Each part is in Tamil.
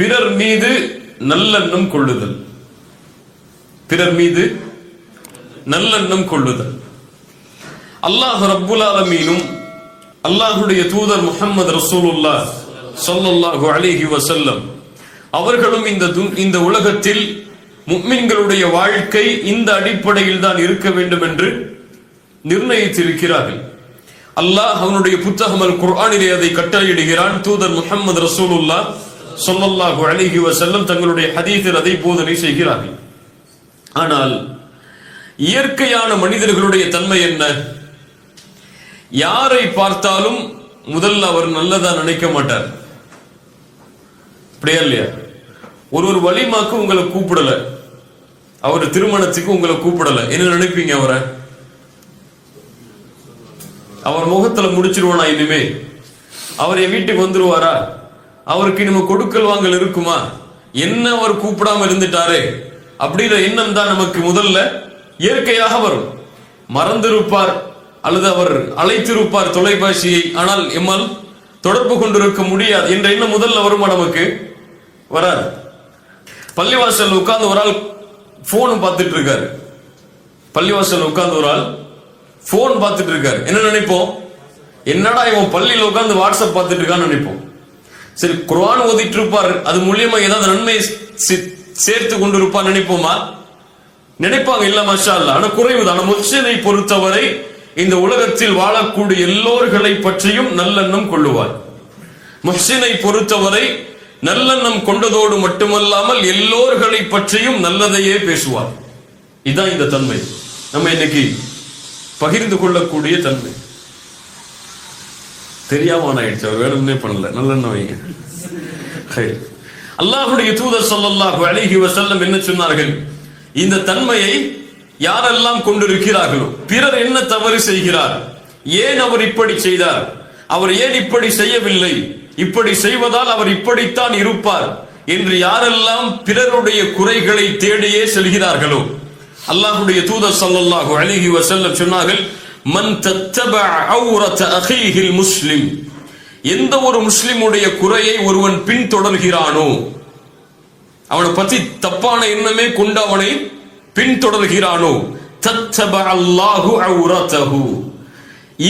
பிறர் மீது நல்லெண்ணம் கொள்ளுதல். பிறர் மீது நல்லெண்ணம் கொள்ளுதல். அல்லாஹ் ரப்புல் ஆலமீனும் அல்லாஹ்வுடைய தூதர் முஹம்மது ரசூலுல்லாஹ் ஸல்லல்லாஹு அலைஹி வஸல்லம் அவர்களும் இந்த உலகத்தில் முஃமின்களுடைய வாழ்க்கை இந்த அடிப்படையில் தான் இருக்க வேண்டும் என்று நிர்ணயித்திருக்கிறார்கள். அல்லாஹ் அவனுடைய புத்தகம் அல் குர்ஆனிலே அதை கட்டளையிடுகிறான். தூதர் முஹம்மது ரசூலுல்லாஹ் ஸல்லல்லாஹு அலைஹி வஸல்லம் தங்களுடைய ஹதீஸில் அதை போதனை செய்கிறார்கள். ஆனால் இயற்கையான மனிதர்களுடைய தன்மை என்ன? யாரை பார்த்தாலும் முதல்ல அவர் நல்லதா நினைக்க மாட்டார். அப்படியா இல்லையா? ஒரு வலிமாக்கு உங்களை கூப்பிடல, அவர் திருமணத்துக்கு உங்களை கூப்பிடல, என்ன நினைப்பீங்க? அவர் முகத்துல முடிச்சிருவானா? இனிமே அவர் என் வீட்டுக்கு வந்துருவாரா? அவருக்கு நம்ம கொடுக்கல் வாங்கல் இருக்குமா? என்ன அவர் கூப்பிடாம இருந்துட்டாரே அப்படின்ற எண்ணம் தான் நமக்கு முதல்ல இயற்கையாக வரும். மறந்திருப்பார் அல்லது அவர் அழைத்திருப்பார் தொலைபேசியை, ஆனால் எம்மால் தொடர்பு கொண்டிருக்க முடியாது என்ற எண்ணம் முதல்ல வருமா? நமக்கு வராது. பள்ளிவாசல் உட்கார்ந்து ஒரு ஆள் போன் பார்த்துட்டு இருக்காரு. பள்ளிவாசல் உட்கார்ந்து ஒரு ஆள் போன் பார்த்துட்டு இருக்காரு. என்ன நினைப்போம்? என்னடா இவன் பள்ளியில் உட்கார்ந்து வாட்ஸ்அப் பார்த்துட்டு இருக்கான்னு நினைப்போம். சரி, குர்ஆன் ஓதிட்டு இருப்பார், அது மூலியமா ஏதாவது நன்மை சேர்த்து கொண்டு இருப்பார் நினைப்போமா? நினைப்பாங்க. இல்ல, மாஷா அல்லாஹ். ஆனா குறைவுதான். முஹ்சினை பொறுத்தவரை இந்த உலகத்தில் வாழக்கூடிய எல்லோர்களை பற்றியும் நல்லெண்ணம் கொள்ளுவார். முஹ்சினை பொறுத்தவரை நல்லெண்ணம் கொண்டதோடு மட்டுமல்லாமல் எல்லோர்களை பற்றியும் நல்லதையே பேசுவார். இதுதான் இந்த தன்மை நம்ம இன்னைக்கு பகிர்ந்து கொள்ளக்கூடிய தன்மை. தெரியாம ஆயிடுச்சு, அவர் வேணும்னே பண்ணல. நல்லெண்ணம் வைங்க. அல்லாஹ்வுடைய தூதர் ஸல்லல்லாஹு அலைஹி வஸல்லம் என்ன சொன்னார்கள்? இந்த தன்மையை யாரெல்லாம் கொண்டிருக்கிறார்களோ, பிறர் என்ன தவறு செய்கிறார், ஏன் அவர் இப்படி செய்தார், அவர் ஏன் இப்படி செய்யவில்லை, இப்படி செய்வதால் அவர் இப்படித்தான் இருப்பார் என்று யாரெல்லாம் பிறருடைய குறைகளை தேடியே செல்கிறார்களோ, அல்லாஹ்வுடைய தூதர் ஸல்லல்லாஹு அலைஹி வஸல்லம் சொன்னார்கள், மன் தத்தபஅ அவ்ரத அகீஹில் முஸ்லிம், எந்த ஒரு முஸ்லிமுடைய குறையை ஒருவன் பின்தொடர்கிறானோ, அவனை பற்றி தப்பான எண்ணமே கொண்டு அவனை பின்தொடர்கிறானோ, தத்தபஅ அல்லாஹு அவ்ரதஹு,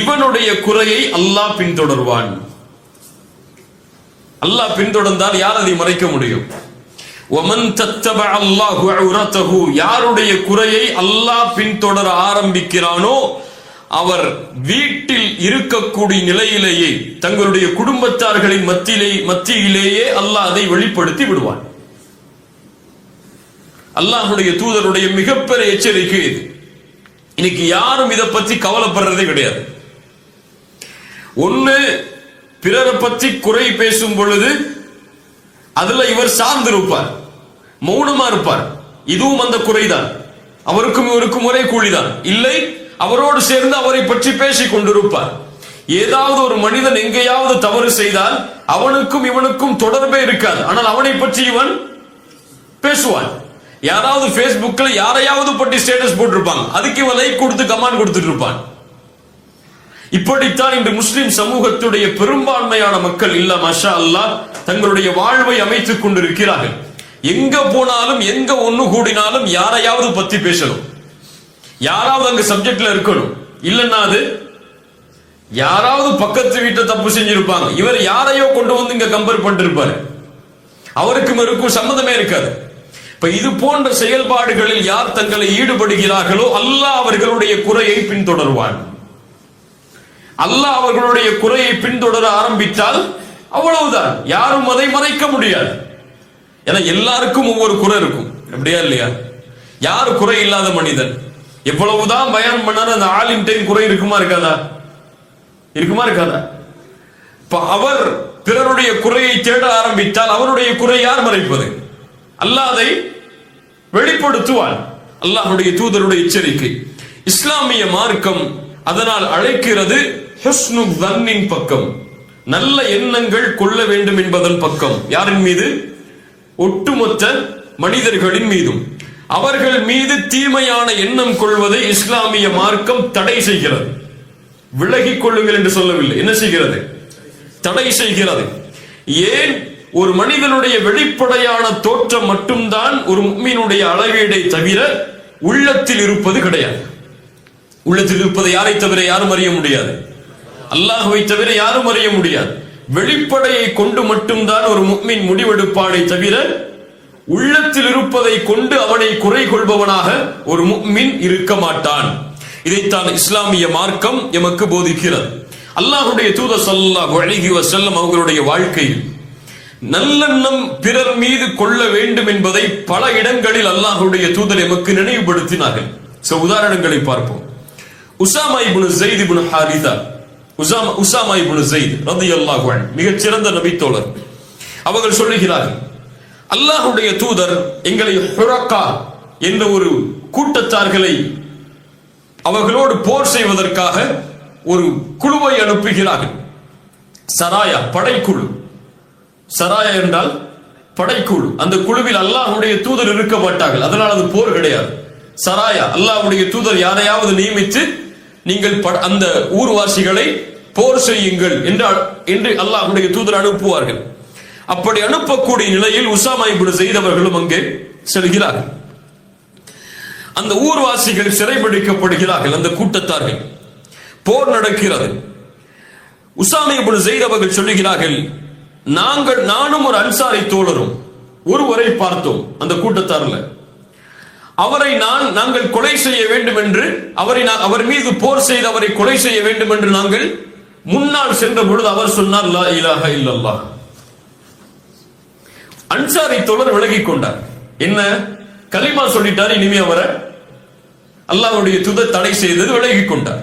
இவனுடைய குறையை அல்லாஹ் பின்தொடர்வான். அல்லாஹ் பின்தொடர்ந்தால் யார் அதை மறைக்க முடியும்? வமன் தத்தபஅ அல்லாஹு அவ்ரதஹு, யாருடைய குறையை அல்லாஹ் பின்தொடர ஆரம்பிக்கிறானோ அவர் வீட்டில் இருக்கக்கூடிய நிலையிலேயே தங்களுடைய குடும்பத்தார்களின் மத்தியிலேயே அல்லாஹ் அதை வெளிப்படுத்தி விடுவான். அல்லாஹ்வுடைய தூதருடைய மிகப்பெரிய எச்சரிக்கை இது. இன்னைக்கு யாரும் இதை பற்றி கவலைப்படுறதே கிடையாது. ஒண்ணு, பிறரை பற்றி குறை பேசும் பொழுது அதுல இவர் சார்ந்திருப்பார், மௌனமா இருப்பார். இதுவும் அந்த குறைதான், அவருக்கும் இவருக்கும் ஒரே கூலிதான். இல்லை, அவரோடு சேர்ந்து அவரை பற்றி பேசிக் கொண்டிருப்பார். ஏதாவது ஒரு மனிதன் எங்கேயாவது தவறு செய்தால் அவனுக்கும் இவனுக்கும் தொடர்பே இருக்காது, ஆனால் அவனை பற்றி இவன் பேசுவான். யாராவது பேஸ்புக்ல யாரையாவது பற்றி ஸ்டேட்டஸ் போட்டிருப்பாங்க, அதுக்கு இவன் லைக் கொடுத்து கமெண்ட் கொடுத்துட்டு இருப்பான். இப்படித்தான் இன்று முஸ்லிம் சமூகத்துடைய பெரும்பான்மையான மக்கள் இல்ல மாஷா அல்லாஹ் தங்களுடைய வாழ்வை அமைத்துக் கொண்டிருக்கிறார்கள். எங்க போனாலும் எங்க ஒண்ணு கூடினாலும் யாரையாவது பத்தி பேசணும், யாராவது அங்க சப்ஜெக்ட்ல இருக்கணும். இல்லன்னா அது யாராவது பக்கத்து வீட்டை தப்பு செஞ்சிருப்பாங்க, இவர் யாரையோ கொண்டு வந்து இங்க கம்பேர் பண்ணிட்டு இருப்பாரு, அவருக்கும் இருக்கும் சம்மந்தமே இருக்காது. இப்ப இது போன்ற செயல்பாடுகளில் யார் தங்களை ஈடுபடுகிறார்களோ அல்லாஹ் அவர்களுடைய குறையை பின்தொடர்வான். அல்லாஹ் அவர்களுடைய குறையை பின்தொடர ஆரம்பித்தால் அவ்வளவுதான், யாரும் அதை மறைக்க முடியாது. ஏன்னா எல்லாருக்கும் ஒவ்வொரு குறை இருக்கும், அப்படியா இல்லையா? யாரு குறை இல்லாத மனிதன்? எவ்வளவுதான் பயான் பண்ணாலும் அந்த ஆலிம் டைம் குறை இருக்குமா இருக்காதா? இருக்குமா இருக்காதா? இப்ப அவர் பிறருடைய குறையை தேட ஆரம்பித்தால் அவருடைய குறை யார் மறைப்பது? அல்லாஹ் அதை வெளிப்படுத்துவான். அல்லாஹ்வுடைய தூதருடைய எச்சரிக்கை. இஸ்லாமிய மார்க்கம் அதனால் அழைக்கிறது ஹுஸ்னு தன்னின் பக்கம், நல்ல எண்ணங்கள் கொள்ள வேண்டும் என்பதன் பக்கம். யாரின் மீது? ஒட்டுமொத்த மனிதர்களின் மீதும். அவர்கள் மீது தீமையான எண்ணம் கொள்வதை இஸ்லாமிய மார்க்கம் தடை செய்கிறது. விலகிக் கொள்ளுங்கள் என்று சொல்லவில்லை, என்ன செய்கிறது? தடை செய்கிறது. ஏன்? ஒரு மனிதனுடைய வெளிப்படையான தோற்றம் மட்டும்தான் ஒரு முஃமினுடைய அளவீடை தவிர உள்ளத்தில் இருப்பது கிடையாது. உள்ளத்தில் இருப்பதை யாரை தவிர யாரும் அறிய முடியாது, அல்லாஹ்வை தவிர யாரும் அறிய முடியாது. வெளிப்படையை கொண்டு மட்டும்தான் ஒரு முஃமின் முடிவெடுப்பானே தவிர உள்ளத்தில் இருப்பதை கொண்டு அவனை குறை கொள்பவனாக ஒரு முஃமின் இருக்க மாட்டான். இதைத்தான் இஸ்லாமிய மார்க்கம் எமக்கு போதிக்கிறது. அல்லாஹ்வுடைய தூதர் ஸல்லல்லாஹு அலைஹி வஸல்லம் அவர்களுடைய வாழ்க்கையில் நல்லெண்ணம் பிறர் மீது கொள்ள வேண்டும் என்பதை பல இடங்களில் அல்லாஹ்வுடைய தூதர் எமக்கு நினைவுபடுத்தினார்கள். சில உதாரணங்களை பார்ப்போம். உஸாமா இப்னு ஸைத் இப்னு ஹாரிஸா, உஸாமா இப்னு ஸைத் ரலியல்லாஹு அன்ஹு மிகச் சிறந்த நபித்தோழர். அவர்கள் சொல்லுகிறார்கள், அல்லாஹ்வுடைய தூதர் எங்களை ஹுரக்கா என்ற ஒரு கூட்டத்தார்களை அவர்களோடு போர் செய்வதற்காக ஒரு குழுவை அனுப்புகிறார்கள். சராயா, படைக்குழு. சராயா என்றால் படைக்குழு. அந்த குழுவில் அல்லாஹ்வுடைய தூதர் இருக்க மாட்டார்கள், அதனால் அது போர் கிடையாது. சராயா, அல்லாஹ்வுடைய தூதர் யாரையாவது நியமித்து நீங்கள் அந்த ஊர்வாசிகளை போர் செய்யுங்கள் என்று அல்லாஹ்வுடைய தூதர் அனுப்புவார்கள். அப்படி அனுப்பக்கூடிய நிலையில் உஸாமா இப்னு ஸைத் அவர்களும் அங்கே செல்கிறார்கள். அந்த ஊர்வாசிகள் சிறைபிடிக்கப்படுகிறார்கள். அந்த கூட்டத்தார்கள், போர் நடக்கிறது. உஸாமா இப்னு ஸைத் அவர்கள் சொல்லுகிறார்கள், நானும் ஒரு அன்சாரி தோழரும் ஒருவரை பார்த்தோம் அந்த கூட்டத்தார்ல. அவரை நாங்கள் கொலை செய்ய வேண்டும் என்று, அவர் மீது போர் செய்து அவரை கொலை செய்ய வேண்டும் என்று நாங்கள் முன்னால் சென்ற பொழுது அவர் சொன்னார், லா இலாஹ இல்லல்லாஹ். அன்சாரி தோழர் விலகிக் கொண்டார். என்ன, கலிமா சொல்லிட்டார், இனிமே அவரை அல்லாஹ்வுடைய தூதர் தடை செய்தது, விலகிக் கொண்டார்.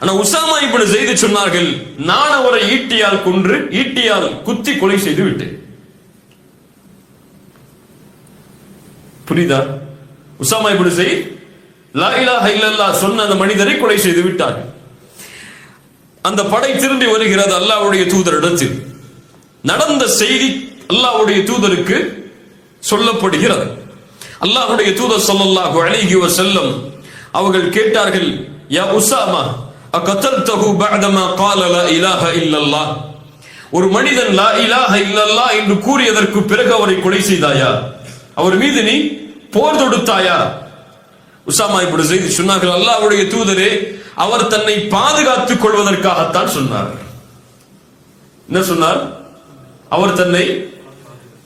ஆனா உஸாமா இப்னு ஸைத் சொன்னார்கள், நான் அவரை ஈட்டியால் குத்தி கொலை செய்து விட்டேன். புரியுதா? உஸாமா இப்னு ஸைத் லா இலாஹ இல்லல்லாஹ் சொன்ன அந்த மனிதரை கொலை செய்து விட்டார்கள். அந்த படை திரும்பி வருகிறது அல்லாஹ்வுடைய தூதரிடத்தில். நடந்த செய்தி அல்லாஹ்வுடைய தூதருக்கு சொல்லப்படுகிறது. அல்லாஹ்வுடைய தூதர் ஸல்லல்லாஹு அலைஹி வஸல்லம் அவர்கள் கேட்டார்கள், யா உஸாமா அகதல்தஹு பஅதமா قال لا இலாஹ இல்லல்லாஹ். ஒரு மனிதன் லா இலாஹ இல்லல்லாஹ் என்று கூறியதற்கு பிறகு அவரை கொலை செய்தாயா? அவர் மீது நீ போர் தொடுத்தாயா? உஸாமா இப்னு ஸைத் சொன்னார்கள், அல்லாஹ்வுடைய தூதரே, அவர் தன்னை பாதுகாத்துக் கொள்வதற்காகத்தான் சொன்னார். என்ன சொன்னார்? அவர் தன்னை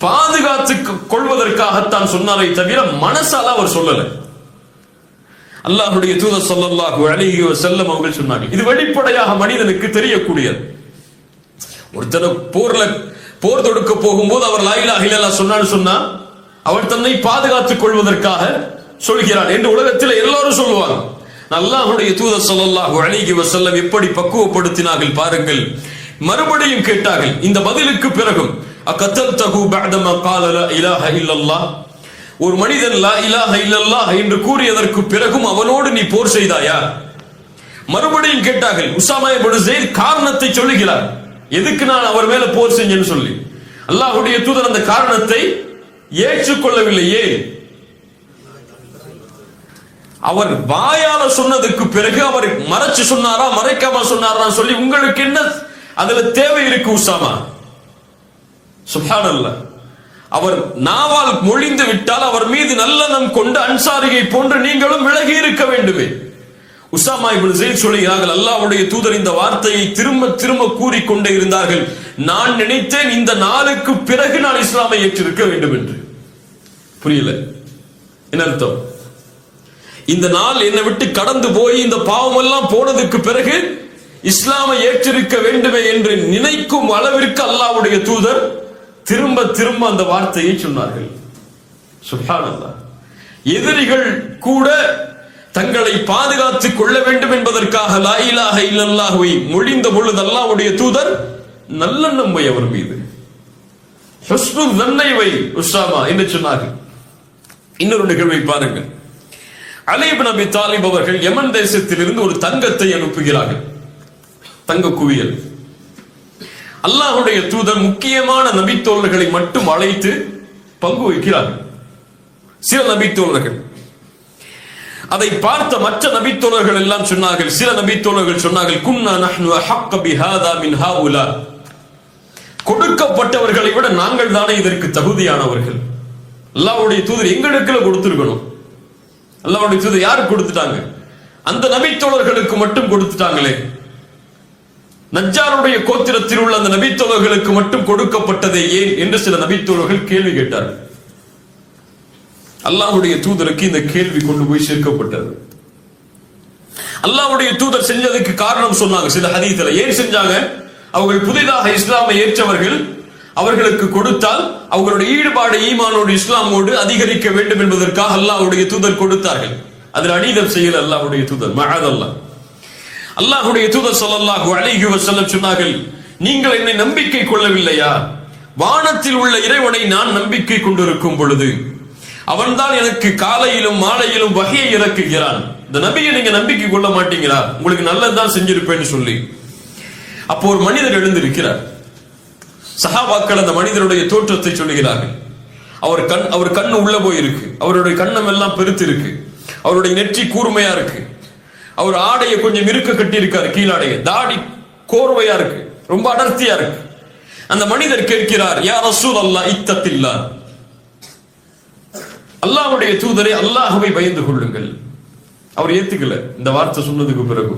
பாதுகாத்துக் கொள்வதற்காகத்தான் சொன்னாரை தவிர மனசால அவர் சொல்லல. அல்லாஹ்வுடைய தூதர் ஸல்லல்லாஹு அலைஹி வஸல்லம் அவர்கள் சொன்னார்கள். இது வெளிப்படையாக மனிதனுக்கு தெரியக்கூடியது. ஒருத்தர் போர் தொடுக்க போகும்போது அவர் லா இலாஹ இல்லல்லாஹ் சொன்னா அவர் தன்னை பாதுகாத்துக் கொள்வதற்காக சொல்கிறார் என்று உலகத்தில் எல்லாரும் சொல்லுவாங்க. அல்லாஹ்வுடைய தூதர் ஸல்லல்லாஹு அலைஹி வஸல்லம் எப்படி பக்குவப்படுத்தினார்கள் பாருங்கள். மறுபடியும் கேட்டார்கள். இந்த பதிலுக்கு பிறகும் அகதல்தஹு பஅதமா قال لا இலாஹ இல்லல்லாஹ், ஒரு மனிதன் லா இலாஹ இல்லல்லாஹ் என்று கூறியதற்கு பிறகும் அவனோடு நீ போர் செய்தாயா? மறுபடியும் கேட்டார்கள். உஸாமா இப்னு ஸைத் காரணத்தை சொல்லுகிறார், எதுக்கு நான் அவர் மேல போர் செஞ்சேன்னு சொல்லி. அல்லாஹ்வுடைய தூதர் அந்த காரணத்தை ஏற்றுக்கொள்ளவில்லையே. அவர் வாயால சொன்னதுக்கு பிறகு அவர் மறைச்சு சொன்னாரா மறைக்காம சொன்னாரா சொல்லி உங்களுக்கு என்ன அதுல தேவை இருக்கு உஸாமா? சுப்ஹானல்லாஹ். அவர் நாவால் மொழிந்து விட்டால் அவர் மீது நல்லெண்ணம் கொண்டு அன்சாரியை போன்று நீங்களும் விலகி இருக்க வேண்டுமே. உஸாமா இப்னு ஸைத் சொல்கிறார்கள், அல்லாஹ்வுடைய தூதர் இந்த வார்த்தையை திரும்ப திரும்ப கூறிக்கொண்டே இருந்தார்கள். நான் நினைத்தேன் இந்த நாளுக்கு பிறகு நான் இஸ்லாமை ஏற்றிருக்க வேண்டும் என்று. புரியல என்ன அர்த்தம்? இந்த நாள் என்னை விட்டு கடந்து போய் இந்த பாவம் எல்லாம் போனதுக்கு பிறகு இஸ்லாமை ஏற்றிருக்க வேண்டுமே என்று நினைக்கும் அளவிற்கு அல்லாஹ்வுடைய தூதர் திரும்ப திரும்ப அந்த வார்த்தையை சொன்னார்கள். சுப்ஹானல்லாஹ். எதிரிகள் கூட தங்களை பாதுகாத்துக் கொள்ள வேண்டும் என்பதற்காக லா இலாஹ இல்லல்லாஹ்வை மொழிந்த பொழுது அல்லாஹ்வுடைய தூதர் நல்லெண்ணம் வை அவர் மீது, ஹுஸ்னு ظنை வை உஸாமா என்று சொன்னார்கள். இன்னொரு நிகழ்வை பாருங்கள். அலி இப்னு அபி தாலிப் அவர்கள் யமன் தேசத்திலிருந்து ஒரு தங்கத்தை அனுப்புகிறார்கள், தங்க குவியல். அல்லாஹ்வுடைய தூதர் முக்கியமான நபித்தோழர்களை மட்டும் அழைத்து பங்கு வைக்கிறார்கள். சில நபித்தோழர்கள் அதை பார்த்த மற்ற நபித்தோழர்கள் எல்லாம் சொன்னார்கள். சில நபித்தோழர்கள் சொன்னார்கள், குன்னா நஹ்னு அஹக்க பிஹாதா மின் ஹாஉலா. கொடுக்கப்பட்டவர்களை விட நாங்கள் தானே இதற்கு தகுதியானவர்கள். அல்லாஹ்வுடைய தூதர் எங்களுக்கு கொடுத்திருக்கணும். அல்லாஹ்வுடைய தூதர் யாருக்கு கொடுத்துட்டாங்க? அந்த நபித்தோழர்களுக்கு மட்டும் கொடுத்துட்டாங்களே. நஜ்ஜாருடைய கோத்திரத்தில் உள்ள அந்த நபித்தோழர்களுக்கு மட்டும் கொடுக்கப்பட்டதே ஏன் என்று சில நபித்தோழர்கள் கேள்வி கேட்டார்கள். அல்லாஹ்வுடைய தூதருக்கு இந்த கேள்வி கொண்டு போய் சேர்க்கப்பட்டது. அல்லாஹ்வுடைய தூதர் செஞ்சதுக்கு காரணம் சொன்னாங்க சில ஹதீஸ்ல. ஏன் செஞ்சாங்க? அவர்கள் புதிதாக இஸ்லாமை ஏற்றவர்கள், அவர்களுக்கு கொடுத்தால் அவர்களுடைய ஈடுபாடு ஈமானோடு இஸ்லாமோடு அதிகரிக்க வேண்டும் என்பதற்காக அல்லாஹ்வுடைய தூதர் கொடுத்தார்கள். அதில் அநீதம் செய்யல அல்லாஹ்வுடைய தூதர். மஅதல்லாஹ். அல்லாஹ்வுடைய தூதர் ஸல்லல்லாஹு அலைஹி வஸல்லம் சொன்னார்கள், நீங்கள் என்னை நம்பிக்கை கொள்ளவில்லையா? வானத்தில் உள்ள இறைவனை நான் நம்பிக்கை கொண்டிருக்கும் பொழுது அவன்தான் எனக்கு காலையிலும் மாலையிலும் வஹியை இறக்குகிறான். இந்த நபியை நீங்க நம்பிக்கை கொள்ள மாட்டீங்களா? உங்களுக்கு நல்லதுதான் செஞ்சிருப்பேன்னு சொல்லி. அப்போ ஒரு மனிதர் எழுந்திருக்கிறார். சஹாபாக்கள் அந்த மனிதருடைய தோற்றத்தை சொல்லுகிறார்கள். அவர் கண்ணு உள்ள போயிருக்கு, அவருடைய கண்ணம் எல்லாம் பெருத்து இருக்கு, அவருடைய நெற்றி கூர்மையா இருக்கு, அவர் ஆடையை கொஞ்சம் இருக்க கட்டி இருக்காரு, கீழாடைய தாடி கோர்வையா இருக்கு, ரொம்ப அடர்த்தியா இருக்கு. அந்த மனிதர் கேட்கிறார், யா ரசூலல்லாஹ் இத்தகில்லாஹ், அல்லாஹ்வுடைய தூதரே அல்லாஹ்வை பயந்து கொள்ளுங்கள். அவர் ஏத்துக்கல இந்த வார்த்தை சொன்னதுக்கு பிறகு.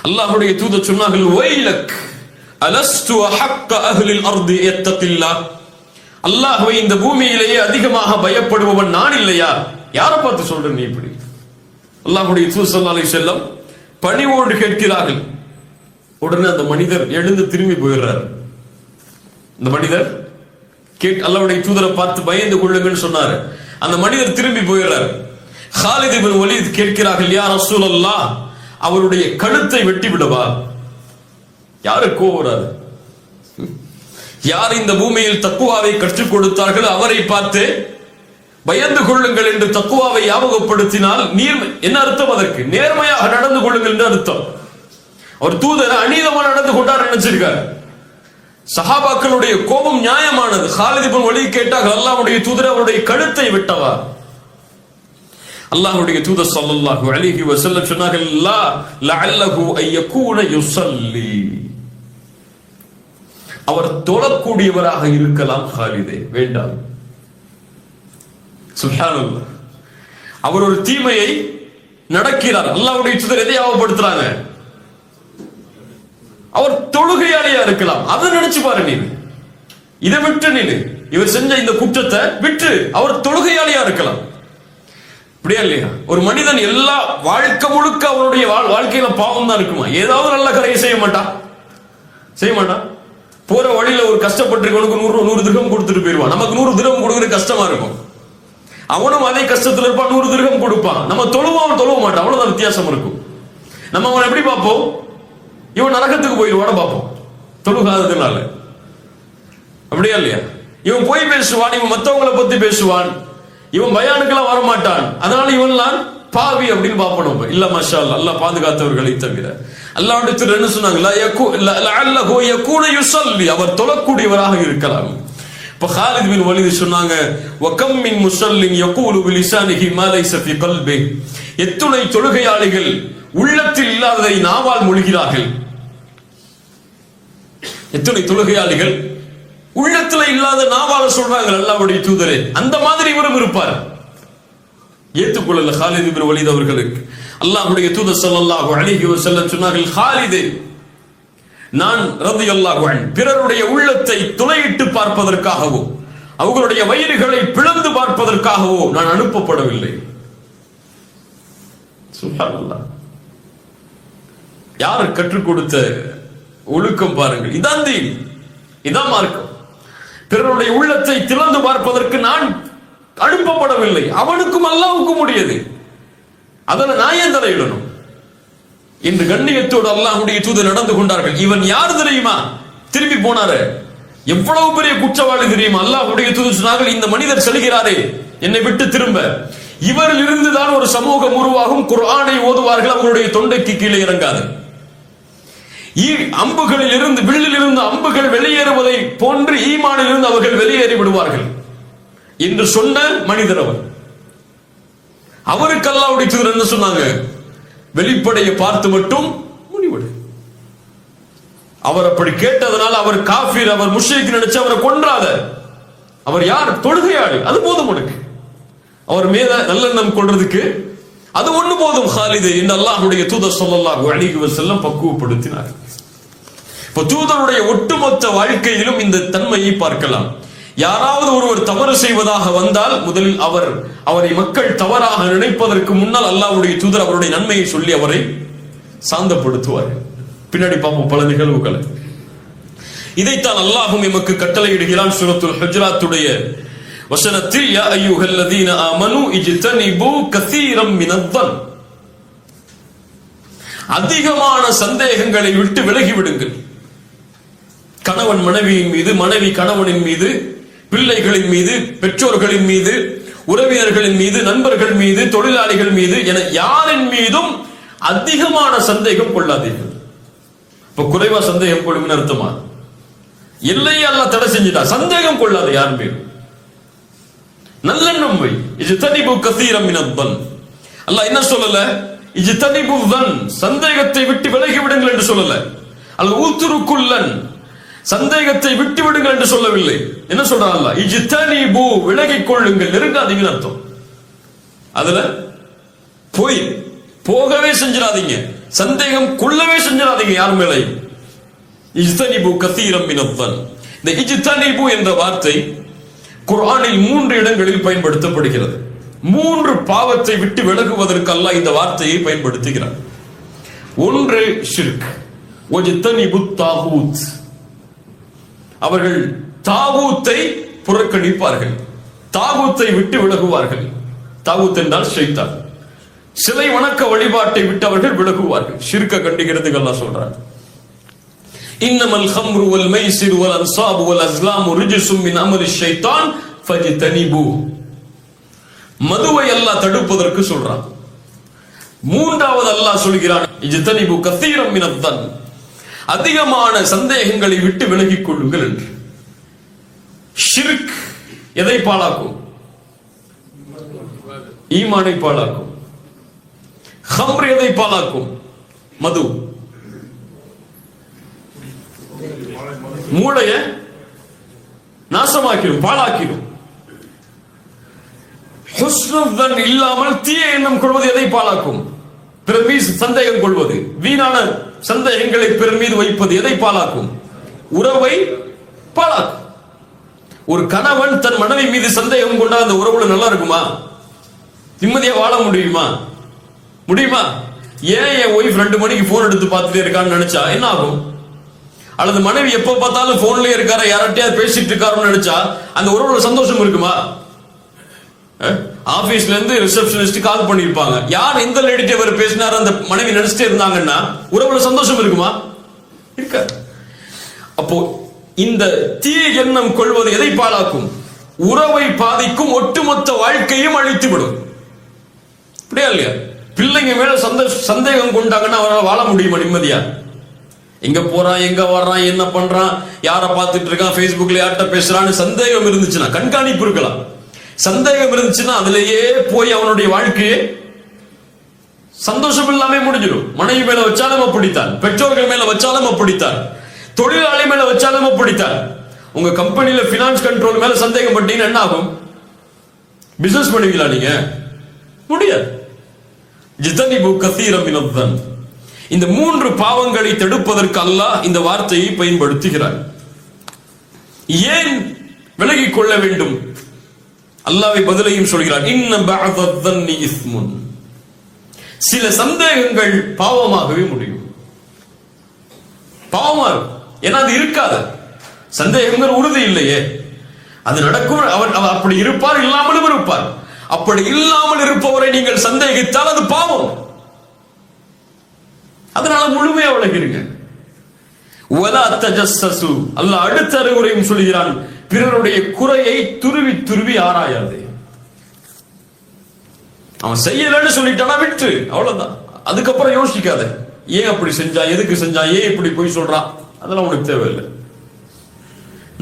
அல்லாஹ்வுடைய தூதர் சொன்னார்கள், வைலக் அலஸ்து அஹக்க அஹ்லில் அர்தி இத்தகில்லாஹ், அல்லாஹ்வை இந்த பூமியிலேயே அதிகமாக பயப்படுபவன் நான் இல்லையா? யாரை பார்த்து சொல்ற நீ இப்படி? அல்லாஹ்வுடைய தூதர் ஸல்லல்லாஹு அலைஹி வஸல்லம் பணிவோடு கேட்கிறார்கள். உடனே அந்த மனிதர் எழுந்து திரும்பி போயிடுறார். அந்த மனிதர் அல்லாஹ்வுடைய தூதரை பார்த்து பயந்து கொள்ளுங்கன்னு சொன்னாரு. அந்த மனிதர் திரும்பி போயிடுறார். காலித் இப்னு வலீத் கேட்கிறார்கள், யா ரசூலல்லாஹ், அவருடைய கழுத்தை வெட்டி விடவா? யாருக்கு வராது? யார் இந்த பூமியில் தக்குவாவை கற்றுக் கொடுத்தார்கள் அவரை பார்த்து பயந்து கொள்ளுங்கள் என்று தக்குவாவை ஞாபகப்படுத்தினால் என்ன அர்த்தம்? அதற்கு நேர்மையாக நடந்து கொள்ளுங்கள் என்று அர்த்தம். அவர் தூதர் அநீதமாக நடந்து கொண்டார் நினைச்சிருக்கார். சஹாபாக்களுடைய கோபம் நியாயமானது. காலித் இப்னு வலீத் கேட்டார்கள், அல்லாஹ்வுடைய தூதர் அவருடைய கழுத்தை வெட்டவா? அல்லாஹ்வுடைய தூதர் ஸல்லல்லாஹு அலைஹி வஸல்லம் சொன்னார்கள், லா லஅல்லஹு அய்யகூன யுஸல்லி, அவர் தொழக்கூடியவராக இருக்கலாம் காலிதே, வேண்டாம். சுப்ஹானல்லாஹ். அவர் ஒரு தீமையை நடக்கிறார். அல்லாஹ்வுடைய தூதர் எதை ஞாபகப்படுத்துறாங்க? அவர் தொழுகையாளியா இருக்கலாம். அதை நினைச்சு பாரு நீ. இதை விட்டு நீ இவர் செஞ்ச இந்த குற்றத்தை விட்டு அவர் தொழுகையாளியா இருக்கலாம். இப்படியா இல்லையா? ஒரு மனிதன் எல்லா வாழ்க்கை முழுக்க அவருடைய வாழ்க்கையில பாவம் தான் இருக்குமா? ஏதாவது நல்ல கரையை செய்ய மாட்டான். போற வழியில ஒரு கஷ்டப்பட்டிருக்கவனுக்கு 100 திரகம் கொடுத்துட்டு போயிருவான். நமக்கு 100 திரகம் கொடுக்கறது கஷ்டமா இருக்கும். அவனும் அதே கஷ்டத்துல இருப்பான், 100 திரகம் கொடுப்பான். நம்ம தொழுவ மாட்டான். அவ்வளவுதான் வித்தியாசம் இருக்கும். நம்ம அவன் எப்படி பார்ப்போம்? இவன் நரகத்துக்கு போயிடுவான பார்ப்போம், தொழுகாததுனால. அப்படியா இல்லையா? இவன் போய் பேசுவான், இவன் மற்றவங்களை பத்தி பேசுவான், இவன் பயானுக்கெல்லாம் வரமாட்டான், அதனால இவன்லாம் பாவி அப்படின்னு பார்ப்போம். இல்ல மாஷா அல்லாஹ், அல்லாஹ் பாதுகாத்தவர்களை தவிர. அல்லாஹ்வுடைய தூதர் என்ன சொன்னாங்க? லஅல்லஹு யகூன யுஸல்லி, அவர் தொழக்கூடியவராக இருக்கலாம். இப்ப காலித் பின் வலீத் சொன்னாங்க, வகம் மின் முஸல்லின் யகூலு பிலிசானிஹி மா லைஸ ஃபீ கல்பிஹி, எத்துணை தொழுகையாளிகள் உள்ளத்தில் இல்லாததை நாவால் மொழிகிறார்கள். எத்துணை தொழுகையாளிகள் உள்ளத்துல இல்லாத நாவால சொல்றாங்க அல்லாஹ்வுடைய தூதரே. அந்த மாதிரி இவரும் இருப்பார். ஏத்துக்கொள்ளல காலித் இப்னு வலீத் அவர்களுக்கு. அல்லாஹ்வுடைய தூதர் ஸல்லல்லாஹு அலைஹி வஸல்லம் சொன்னார்கள், காலிதே, நான் ரலியல்லாஹு அன்ஹு பிறருடைய உள்ளத்தை துளையிட்டு பார்ப்பதற்காகவோ அவர்களுடைய வயிறுகளை பிளந்து பார்ப்பதற்காகவோ நான் அனுப்பப்படவில்லை. சுப்ஹானல்லாஹ். யார் கற்றுக் கொடுத்த ஒழுக்கம் பாருங்கள். இதான் தீன், இதான் மார்க்கம். பிறருடைய உள்ளத்தை திறந்து பார்ப்பதற்கு நான் அனுப்பப்படவில்லை. அவனுக்கும் அல்லாஹ்வுக்கும் முடியாது. அதனை நான் ஏன் தலையிடணும்? இன்று கண்ணியத்தோடு அல்லாஹ்வுடைய தூதர் நடந்து கொண்டார்கள். இவன் யார் தெரியுமா? திரும்பி போனாரு. எவ்வளவு பெரிய குற்றவாளி தெரியுமா? அல்லாஹ்வுடைய தூதர் சொன்னார்கள், இந்த மனிதர் செல்கிறாரே என்னை விட்டு திரும்ப, இவரில் இருந்துதான் ஒரு சமூகம் உருவாகும். குர்ஆனை ஓதுவார்கள், அவர்களுடைய தொண்டைக்கு கீழே இறங்காது. அம்புகளில் இருந்து வில்லில் இருந்து அம்புகள் வெளியேறுவதை போன்று ஈமானில் இருந்து அவர்கள் வெளியேறி விடுவார்கள் என்று சொன்ன மனிதர் அவர். அவருக்கு அல்லாஹ்வுடைய தூதர் என்ன சொன்னாங்க? வெளிப்படையை பார்த்து மட்டும் முடிவெடு. அவர் அப்படி கேட்டதனால அவர் காஃபிர், அவர் முஷ்ரிக் நினைச்சு அவரை கொன்றாத. அவர் யார்? தொழுகையாளி. அது போதும் உனக்கு. அவர் மீது நல்லெண்ணம் கொள்றதுக்கு அது ஒண்ணு போதும். ஹாலிது என்று அல்லாஹ்வுடைய தூதர் ஸல்லல்லாஹு அலைஹி வஸல்லம் பக்குவப்படுத்தினார். இப்ப தூதருடைய ஒட்டுமொத்த வாழ்க்கையிலும் இந்த தன்மையை பார்க்கலாம். யாராவது ஒருவர் தவறு செய்வதாக வந்தால் முதலில் அவரை மக்கள் தவறாக நினைப்பதற்கு முன்னால் அல்லாஹ்வுடைய தூதர் அவருடைய நன்மையை சொல்லி அவரை சாந்தப்படுத்துவார். பின்னாடி பார்ப்போம் பல நிகழ்வுகளை. இதைத்தான் அல்லாஹ்வும் எமக்கு கட்டளையிடுகிறான். சூரத்துல் ஹுஜராத்துடைய வசனத்தில், யா அய்யுஹல்லதீன ஆமனு இஜ்தனிபு கஸீரம் மினத்-தன், அதிகமான சந்தேகங்களை விட்டு விலகி விடுங்கள். கணவன் மனைவியின் மீது, மனைவி கணவனின் மீது, பிள்ளைகளின் மீது, பெற்றோர்களின் மீது, உறவினர்களின் மீது, நண்பர்கள் மீது, தொழிலாளிகள் மீது என யாரின் மீதும் அதிகமான சந்தேகம் கொள்ளாதீர்கள். இப்ப குறைவா சந்தேகம் கொள்ளும் அர்த்தமா? எல்லையை அல்லாஹ் தடை செஞ்சுட்டா. சந்தேகம் கொள்ளாத யார் மீதும், நல்லெண்ணம் வை. இஜ்தனிபு கஸீரம் மினத்-தன். அல்லாஹ் என்ன சொல்லல? இஜ்தனிபு தன், சந்தேகத்தை விட்டு விலகி விடுங்கள் என்று சொல்லல. அல் உத்ருக்குல்லன், சந்தேகத்தை விட்டு விடுங்கள் என்று சொல்லவில்லை. என்ன சொல்றான் அல்லாஹ்? இஜ்தனிபு, விலகிக் கொள்ளுங்கள், நெருங்காதீங்கன்னு அர்த்தம். அதுல போகவே செஞ்சிடாதீங்க, சந்தேகம் கொள்ளவே செஞ்சிடாதீங்க யார் மேலே. இஜ்தனிபு கஸீரம் மினத்-தன். இந்த இஜ்தனிபு என்ற வார்த்தை குர்ஆனில் 3 இடங்களில் பயன்படுத்தப்படுகிறது. 3 பாவத்தை விட்டு விலகுவதற்கு அல்லாஹ் இந்த வார்த்தையை பயன்படுத்துகிறார். ஒன்று ஷிர்க், வஜ்தனிபு தாகூத், அவர்கள் தாகூத்தை புறக்கணிப்பார்கள், தாகூத்தை விட்டு விலகுவார்கள். தாகூத் என்றால் ஷைத்தான். சிலை வணக்க வழிபாட்டை விட்டு அவர்கள் விலகுவார்கள். ஷிர்க்க கண்டிக்கிறதுக்கு அல்லாஹ் சொல்றார், இன்னமல் ஹம்ரு வல் மைசிரு வல் அன்சாபு வல் அஸ்லாமு ரிஜ்சும் மின் அமலி ஷைத்தான் ஃபஜ்தனிபு. மதுவை அல்லாஹ் தடுப்பதற்கு சொல்றான். மூன்றாவது அல்லாஹ் சொல்கிறான், இஜ்தனிபு கஸீரம் மினத்-தன், அதிகமான சந்தேகங்களை விட்டு விலகிக் கொள்ளுங்கள் என்று. ஷிர்க் எதை பாழாக்கும்? ஈமானை பாழாக்கும். ஹம்ர் எதை பாழாக்கும்? மது. மூளைய நாசமாக்கிடும், பாழாக்கிடும். ஹுஸ்னுல் இல்லாமல் தீய எண்ணம் கொள்வது எதை பாழாக்கும்? பிறர் மீது சந்தேகம் கொள்வது, வீணான சந்தேகங்களை பிறர் மீது வைப்பது எதை பாழாக்கும்? உறவை பாழாக்கும். ஒரு கணவன் தன் மனைவி மீது சந்தேகம் கொண்டா அந்த உறவுல நல்லா இருக்குமா? நிம்மதியா வாழ முடியுமா? ஏன் என் ஒய்ஃப் 2 மணிக்கு போன் எடுத்து பார்த்துட்டே இருக்கான்னு நினைச்சா என்ன ஆகும்? அல்லது மனைவி எப்ப பார்த்தாலும் போன்லயே இருக்காரு, யார்கிட்டயாவது பேசிட்டு இருக்காருன்னு நினைச்சா அந்த உறவுல சந்தோஷம் இருக்குமா? ஆபீஸ்ல இருந்து ரிசப்ஷனிஸ்ட் கால் பண்ணிருப்பாங்க, யார் இந்த லேடிட்ட இவர் பேசினாரு அந்த மனைவி நினைச்சிட்டே இருந்தாங்கன்னா உறவுல சந்தோஷம் இருக்குமா? இருக்காது. அப்போ இந்த தீய எண்ணம் கொள்வது எதை பாழாக்கும்? உறவை பாதிக்கும், ஒட்டுமொத்த வாழ்க்கையும் அழித்துவிடும். அப்படியா இல்லையா? பிள்ளைங்க மேல சந்தேகம் கொண்டாங்கன்னா அவரால் வாழ முடியுமா நிம்மதியா? எங்க போறான், எங்க வர்றான், என்ன பண்றான், யார பார்த்துட்டு இருக்கான், Facebookல யார்கிட்ட பேசுறான்னு சந்தேகம் இருந்துச்சுன்னா, கண்காணிப்பு இருக்கலாம். சந்தேகம் இருந்துச்சுன்னா அதுலயே போய் அவனுடைய வாழ்க்கையே சந்தோஷம் இல்லாம முடிஞ்சிடும். மனைவி மேல வச்சாலும் அப்படித்தான், பெற்றோர்கள் மேல வச்சாலும் அப்படித்தான், தொழிலாளி மேல வச்சாலும் அப்படித்தான். உங்க கம்பெனில பினான்ஸ் கண்ட்ரோல் மேல சந்தேகம் பட்டீங்கன்னா என்ன ஆகும்? பிசினஸ் பண்ணுவீங்களா நீங்க? முடியாது. இஜ்தனிபு கஸீரம் மினத்-தன். இந்த 3 பாவங்களை தடுப்பதற்கு அல்லாஹ் இந்த வார்த்தையை பயன்படுத்துகிறார். ஏன் விலகிக் கொள்ள வேண்டும்? அல்லாஹ்வை பதிலையும் சொல்கிறார், இன்ன பஅதத்-தன்னி இஸ்முன். சில சந்தேகங்கள் பாவமாகவே முடியும். பாவமா ஏன்னா அது இருக்காது, சந்தேகங்கள் உறுதி இல்லையே. அது நடக்கும், அவர் அப்படி இருப்பார், இல்லாமலும் இருப்பார். அப்படி இல்லாமல் இருப்பவரை நீங்கள் சந்தேகித்தால் அது பாவம். அதனால முழுமையா விளக்கிருங்க. வலா தஜஸ்ஸசு, அல்லாஹ் அடுத்த அறிவுரையும் சொல்கிறான், பிறருடைய குறையை துருவி துருவி ஆராயாதே. அவன் செய்யலன்னு சொல்லிட்டானா விட்டு, அவ்வளவுதான். அதுக்கப்புறம் யோசிக்காத, ஏன் அப்படி செஞ்சா, எதுக்கு செஞ்சா, ஏன் இப்படி போய் சொல்றான், அதெல்லாம் உனக்கு தேவையில்லை.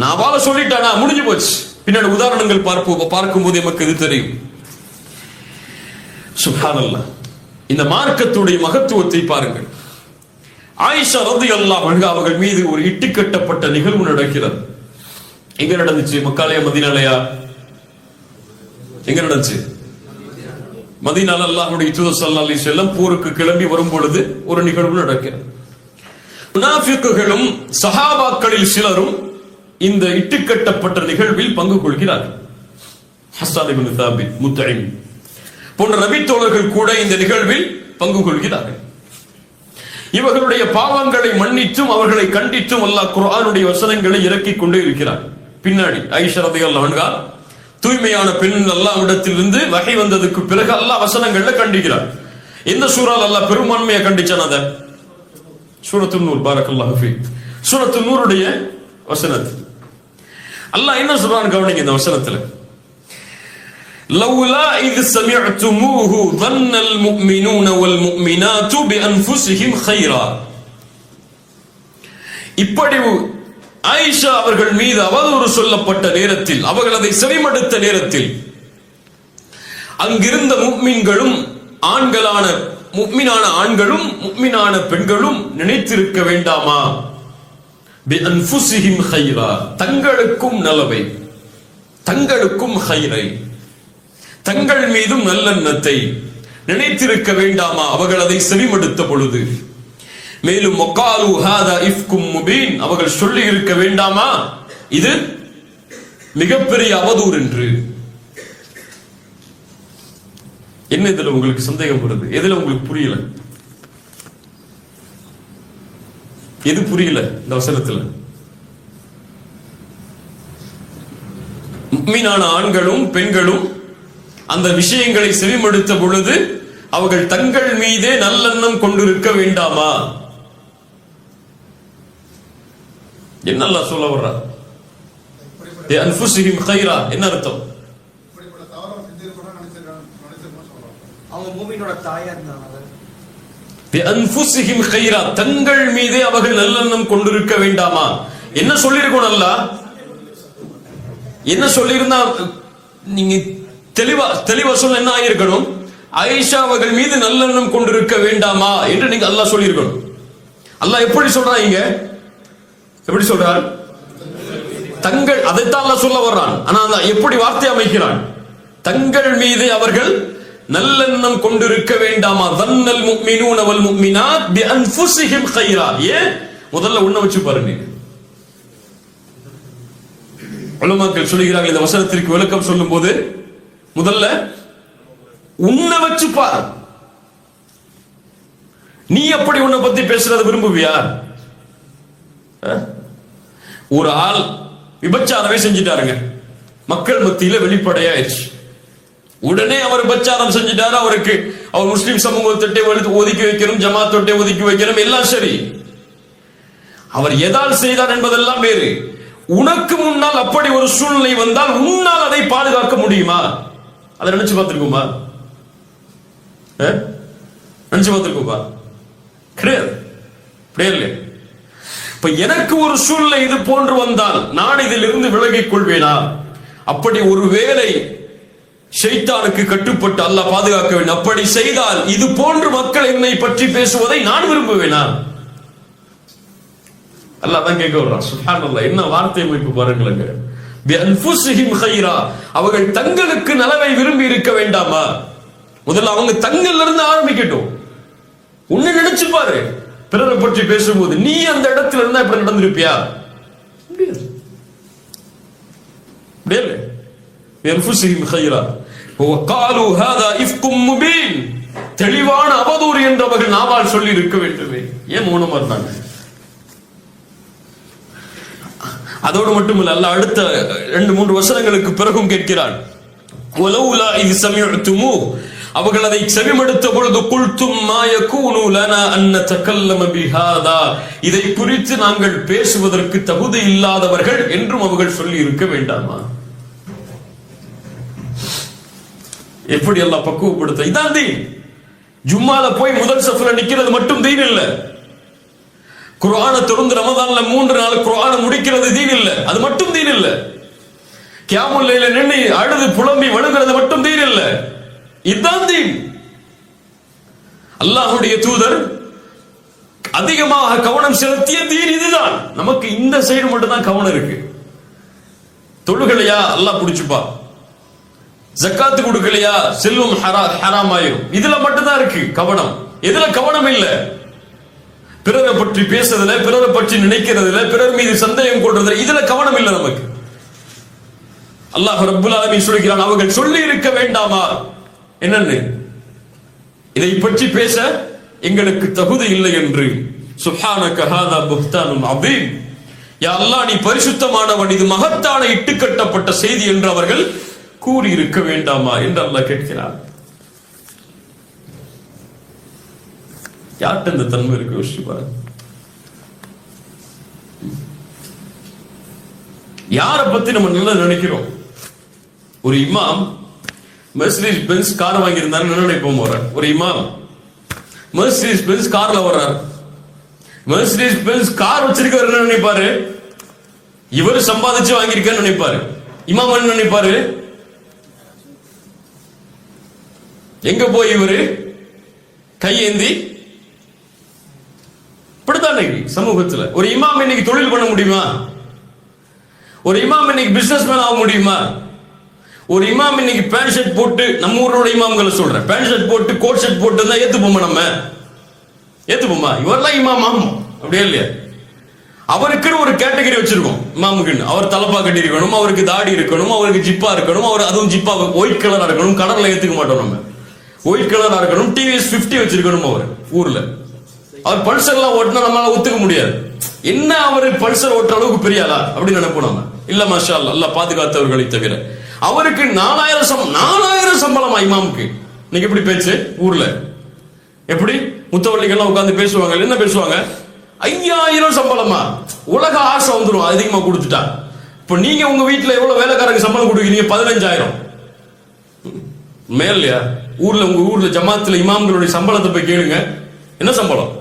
நான் வாழ சொல்லிட்டானா முடிஞ்சு போச்சு. பின்னாடி உதாரணங்கள் பார்க்கும்போது நமக்கு இது தெரியும். சுப்ஹானல்லாஹ். இந்த மார்க்கத்துடைய மகத்துவத்தை பாருங்கள். ஆயிஷா ரலியல்லாஹு அன்ஹா அவர்கள் மீது ஒரு இட்டுக்கட்டப்பட்ட நிகழ்வு நடக்கிறது. எங்க நடந்துச்சு? மக்காலயா மதீனாலயா? எங்க நடந்துச்சு? மதீனால அல்லாஹ்வுடைய தூதர் ஸல்லல்லாஹு அலைஹி வஸல்லம் போருக்கு கிளம்பி வரும் பொழுது ஒரு நிகழ்வு நடக்கிறது. முனாஃபிக்குகளும் சஹாபாக்களில் சிலரும் இந்த இட்டுக்கட்டப்பட்ட நிகழ்வில் பங்கு கொள்கிறார்கள். ஹஸ்ஸான் இப்னு தாபித், முத்இம் போன்ற நபி தோழர்கள் கூட இந்த நிகழ்வில் பங்கு கொள்கிறார்கள். இவர்களுடைய பாவங்களை மன்னித்தும் அவர்களை கண்டித்தும் அல்லாஹ் குர்ஆனுடைய வசனங்களை இறக்கிக் கொண்டே இருக்கிறார். பின்னாடி ஆயிஷா ரலியல்லாஹு அன்ஹா தூய்மையான பெண் அல்லாஹ்விடத்திலிருந்து வஹி வந்ததுக்கு பிறகு அல்லாஹ் வசனங்கள்ல கண்டிக்கிறார். எந்த சூறால அல்லாஹ் பெரும்பான்மையா கண்டிச்சான்? அத சூரத்துன் நூர். பாரக்கல்லாஹு ஃபீக். சூரத்துன் நூருடைய வசனத்தில் அல்லாஹ் என்ன சொல்றான் கவனிங்க. இந்த வசனத்துல லவ்லா இத் சமிஅ்துமூஹு ظنல் முஃமினூன வல் முஃமினாத்து பிஅன்ஃபுஸிஹிம் கைரா. இப்படி ஆயிஷா அவர்கள் மீது அவதூறு சொல்லப்பட்ட நேரத்தில், அவர்கள் அதை செவிமடுத்த நேரத்தில் அங்கிருந்த முஃமின்களும் ஆண்களான முஃமினான ஆண்களும் முஃமினான பெண்களும் நினைத்திருக்க வேண்டாமா? பிஅன்ஃபுஸிஹிம் கைரா, தங்களுக்கும் நலவை, தங்களுக்கும் கைரை, தங்கள் மீதும் நல்லெண்ணத்தை நினைத்திருக்க வேண்டாமா அவர்கள் அதை செவிமடுத்த பொழுது? மேலும் வகாலு ஹாதா இஃப்கும் முபீன், அவர்கள் சொல்லி இருக்க வேண்டாமா இது மிகப்பெரிய அவதூறு என்று. என்ன இதுல உங்களுக்கு சந்தேகம் வருது? எதுல உங்களுக்கு புரியல? எது புரியல இந்த வசனத்துல? முஃமினான ஆண்களும் பெண்களும் அந்த விஷயங்களை செவிமடுத்த பொழுது அவர்கள் தங்கள் மீதே நல்லெண்ணம் கொண்டிருக்க வேண்டாமா? என்ன அல்லாஹ் சொல்ல வர்றார்? அன்ஃபுஸிஹிம் கைரா என்ன அர்த்தம்? அவங்க மூமினோட தாயா இருந்தாங்க. அன்ஃபுஸிஹிம் கைரா, தங்கள் மீதே அவர்கள் நல்லெண்ணம் கொண்டிருக்க வேண்டாமா? என்ன சொல்லியிருக்கணும் அல்லாஹ்? என்ன சொல்லியிருந்தா நீங்க தெளிவா சொல்ல என்ன ஆயிருக்கணும்? ஆயிஷா அவர்கள் மீது நல்லெண்ணம் கொண்டிருக்க வேண்டாமா என்று நீங்க அல்லாஹ் சொல்லியிருக்கணும். அல்லாஹ் எப்படி சொல்றாங்க? எப்படி சொல்றார்? தங்கள், அதைத்தான் அல்லாஹ் சொல்ல வர்றான். ஆனா எப்படி வார்த்தை அமைக்கிறான்? தங்கள் மீது அவர்கள் நல்லெண்ணம் கொண்டிருக்க வேண்டாமா? ظنல் முஃமினூன வல் முஃமினாத் பிஅன்ஃபுஸிஹிம் கைரா. ஏன்? முதல்ல உன்ன வச்சு பாருங்க. உலமாக்கள் சொல்கிறார்கள் இந்த வசனத்திற்கு விளக்கம் சொல்லும் போது முதல்ல உன்னை வச்சு பார். நீ எப்படி உன்னை பத்தி பேசுறத விரும்புவியா? ஒரு ஆள் விபச்சாரமே செஞ்சிட்டாருங்க, மக்கள் மத்தியில வெளிப்படையாயிருச்சு. உடனே அவர் விபச்சாரம் செஞ்சிட்டாரு, அவருக்கு அவர் முஸ்லிம் சமூகத்திட்டே ஒதுக்கி வைக்கணும், ஜமாத்தொட்டே ஒதுக்கி வைக்கணும், எல்லாம் சரி. அவர் எதால் செய்தார் என்பதெல்லாம் வேறு. உனக்கு முன்னால் அப்படி ஒரு சூழ்நிலை வந்தால் உன்னால் அதை பாதுகாக்க முடியுமா? அதை நினைச்சு பார்த்திருக்குமா? நினைச்சு பார்த்திருக்குமா? கிடையாது. இப்ப எனக்கு ஒரு சூழ்நிலை இது போன்று வந்தால் நான் இதில் இருந்து விலகிக் கொள்வேனா? அப்படி ஒரு வேளை ஷைத்தானுக்கு கட்டுப்பட்டு அல்லாஹ் பாதுகாக்க வேண்டும். அப்படி செய்தால் இது போன்று மக்கள் என்னை பற்றி பேசுவதை நான் விரும்புவேனா? அல்லாஹ் தான் கேட்க வர்றான். சுப்ஹானல்லாஹ், என்ன வார்த்தை அமைப்பு பாருங்களேங்க. பிஅன்ஃபுஸிஹிம் கைரா, அவர்கள் தங்களுக்கு நலவை விரும்பி இருக்க வேண்டாமா? முதல்ல அவங்க தங்கள்ல இருந்து ஆரம்பிக்கட்டும். உன்னை நினைச்சு பாரு, பிறரை பற்றி பேசும்போது நீ அந்த இடத்துல இருந்தா இப்படி நடந்திருப்பியா? தெளிவான அவதூறு என்று அவர்கள் நாவால் சொல்லி இருக்க வேண்டுமே, ஏன் மௌனமா இருந்தாங்க? அதோடு மட்டுமல்ல, அல்லாஹ் அடுத்த 2-3 வசனங்களுக்கு பிறகும் கேட்கிறான். அவர்கள் அதை செவிமடுத்த பொழுது குல்தும் மா யகூனு லனா அன் நதகல்லம பிஹாதா, இதை குறித்து நாங்கள் பேசுவதற்கு தகுதி இல்லாதவர்கள் என்றும் அவர்கள் சொல்லி இருக்க வேண்டாமா? எப்படி அல்லாஹ் பக்குவப்படுத்த. இதான் தீன். ஜும்மால போய் முதல் சஃப்ல நிக்கிறது மட்டும் தீன் இல்ல. குர்ஆனை தொடர்ந்து ரமதான்ல 3 நாள் குர்ஆனை முடிக்கிறது தீன் இல்ல, அது மட்டும் தீன் இல்ல. கியாமுல் லைல நின்னு அழுது புலம்பி வழுகிறது மட்டும் தீன் இல்ல, இதுதான் தீன். அல்லாஹ்வுடைய தூதர் அதிகமாக கவனம் செலுத்திய தீன் இதுதான். நமக்கு இந்த சைடு மட்டும் தான் கவனம் இருக்கு. தொழுகலையா அல்லாஹ் புடிச்சுப்பா, ஜக்காத்து கொடுக்கலையா செல்வம் ஹராம் ஆயிரும். இதுல மட்டும்தான் இருக்கு கவனம். எதுல கவனம் இல்ல? பிறரை பற்றி பேசுறதுல, பிறரை பற்றி நினைக்கிறதுல, பிறர் மீது சந்தேகம் கொள்றதுல, இதுல கவனம் இல்ல நமக்கு. அல்லாஹ் ரப்புல் ஆலமீன் சொல்கிறான், அவர்கள் சொல்லி இருக்க வேண்டாமா என்னன்னு, இதை பற்றி பேச எங்களுக்கு தகுதி இல்லை என்று. சுப்ஹானக ஹாதா புஹ்தானுன் அதீம். யா அல்லாஹ், நீ பரிசுத்தமானவன், இது மகத்தான இட்டுக்கட்டப்பட்ட செய்தி என்று அவர்கள் கூறி இருக்க வேண்டாமா என்று அல்லாஹ் கேட்கிறார். யார்கிட்ட இந்த தன்மை இருக்கு யோசிச்சு பாருங்க. யாரை பத்தி நம்ம நல்லா நினைக்கிறோம்? ஒரு இமாம் மெர்சிடிஸ் பென்ஸ் கார் வாங்கியிருந்தாரு நினைப்போம். ஒரு இமாம் மெர்சிடிஸ் பென்ஸ் கார்ல வர்றாரு. மெர்சிடிஸ் பென்ஸ் கார் வச்சிருக்கவர் என்ன நினைப்பாரு? இவர் சம்பாதிச்சு வாங்கியிருக்கான்னு நினைப்பாரு. இமாம் என்ன நினைப்பாரு? எங்க போய் இவரு கையேந்தி இப்படித்தான் சமூகத்துல. ஒரு இமாம் இன்னைக்கு தொழில் பண்ண முடியுமா? ஒரு இமாம் இன்னைக்கு பிசினஸ் மேன் ஆக முடியுமா? ஒரு இமாம் இன்னைக்கு பேண்ட் ஷர்ட் போட்டு, நம்ம ஊரோட இமாம்களை சொல்றேன், பேண்ட் ஷர்ட் போட்டு கோட் ஷர்ட் போட்டு இருந்தா ஏத்துப்போமா? நம்ம ஏத்துப்போமா? இவரெல்லாம் இமாம் ஆகும் அப்படியே இல்லையா? அவருக்குன்னு ஒரு கேட்டகரி வச்சிருக்கோம் இமாமுக்குன்னு. அவர் தலப்பா கட்டி இருக்கணும், அவருக்கு தாடி இருக்கணும், அவருக்கு ஜிப்பா இருக்கணும், அவர் அதுவும் ஜிப்பா ஒயிட் கலரா இருக்கணும். கடல்ல ஏத்துக்க மாட்டோம் நம்ம. ஒயிட் கலரா இருக்கணும், டிவிஎஸ் 50 வச்சிருக்கணும். அவர் ஊர்ல அவர் பல்சர் எல்லாம் ஓட்டினா நம்மளால ஒத்துக்க முடியாது. என்ன அவர் பல்சர் ஓட்டுற அளவுக்கு பெரியாளா அப்படின்னு நினைப்போம் நம்ம. இல்ல மாஷா அல்லாஹ், அல்லாஹ் பாதுகாத்தவர்களை தவிர. அவருக்கு 4000 சம்பளமா இமாமுக்கு? இன்னைக்கு எப்படி பேச்சு ஊர்ல? எப்படி முத்தவள்ளிகள்லாம் உட்கார்ந்து பேசுவாங்க? என்ன பேசுவாங்க? 5000 சம்பளமா? உலக ஆசை வந்துடும் அதிகமா கொடுத்துட்டா. இப்ப நீங்க உங்க வீட்டுல எவ்வளவு வேலைக்காரங்க சம்பளம் கொடுக்குறீங்க? 15000 மேலையா? ஊர்ல உங்க ஊர்ல ஜமாத்துல இமாம்களுடைய சம்பளத்தை போய் கேளுங்க, என்ன சம்பளம்?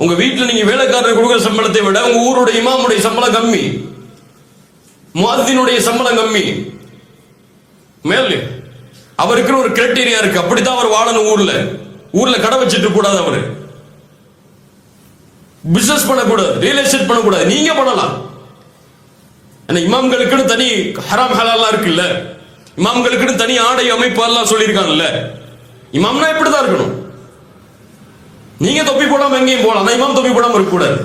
உங்க வீட்டுல நீங்க வேலைக்காரர் கொடுக்கிற சம்பளத்தை விட உங்க ஊருடைய இமாமுடைய சம்பளம் கம்மி, முஅத்தினுடைய சம்பளம் கம்மி. மேலே அவருக்கு ஒரு கிரைட்டீரியா இருக்கு, அப்படித்தான் அவர் வாழணும். ஊர்ல கடை வச்சிட்டு கூடாது, அவரு பிசினஸ் பண்ணக்கூடாது, ரியல் எஸ்டேட் பண்ணக்கூடாது. நீங்க பண்ணலாம். இமாம்களுக்குன்னு தனி ஹராம் ஹலால்லாம் இருக்குல்ல, இமாம்களுக்குன்னு தனி ஆடை அமைப்பு எல்லாம் சொல்லியிருக்காங்கல்ல. இமாம்னா இப்படிதான் இருக்கணும். நீங்க தொப்பி போடாம எங்கேயும் போலாம், இமாம் தொப்பி போடாம இருக்க கூடாது.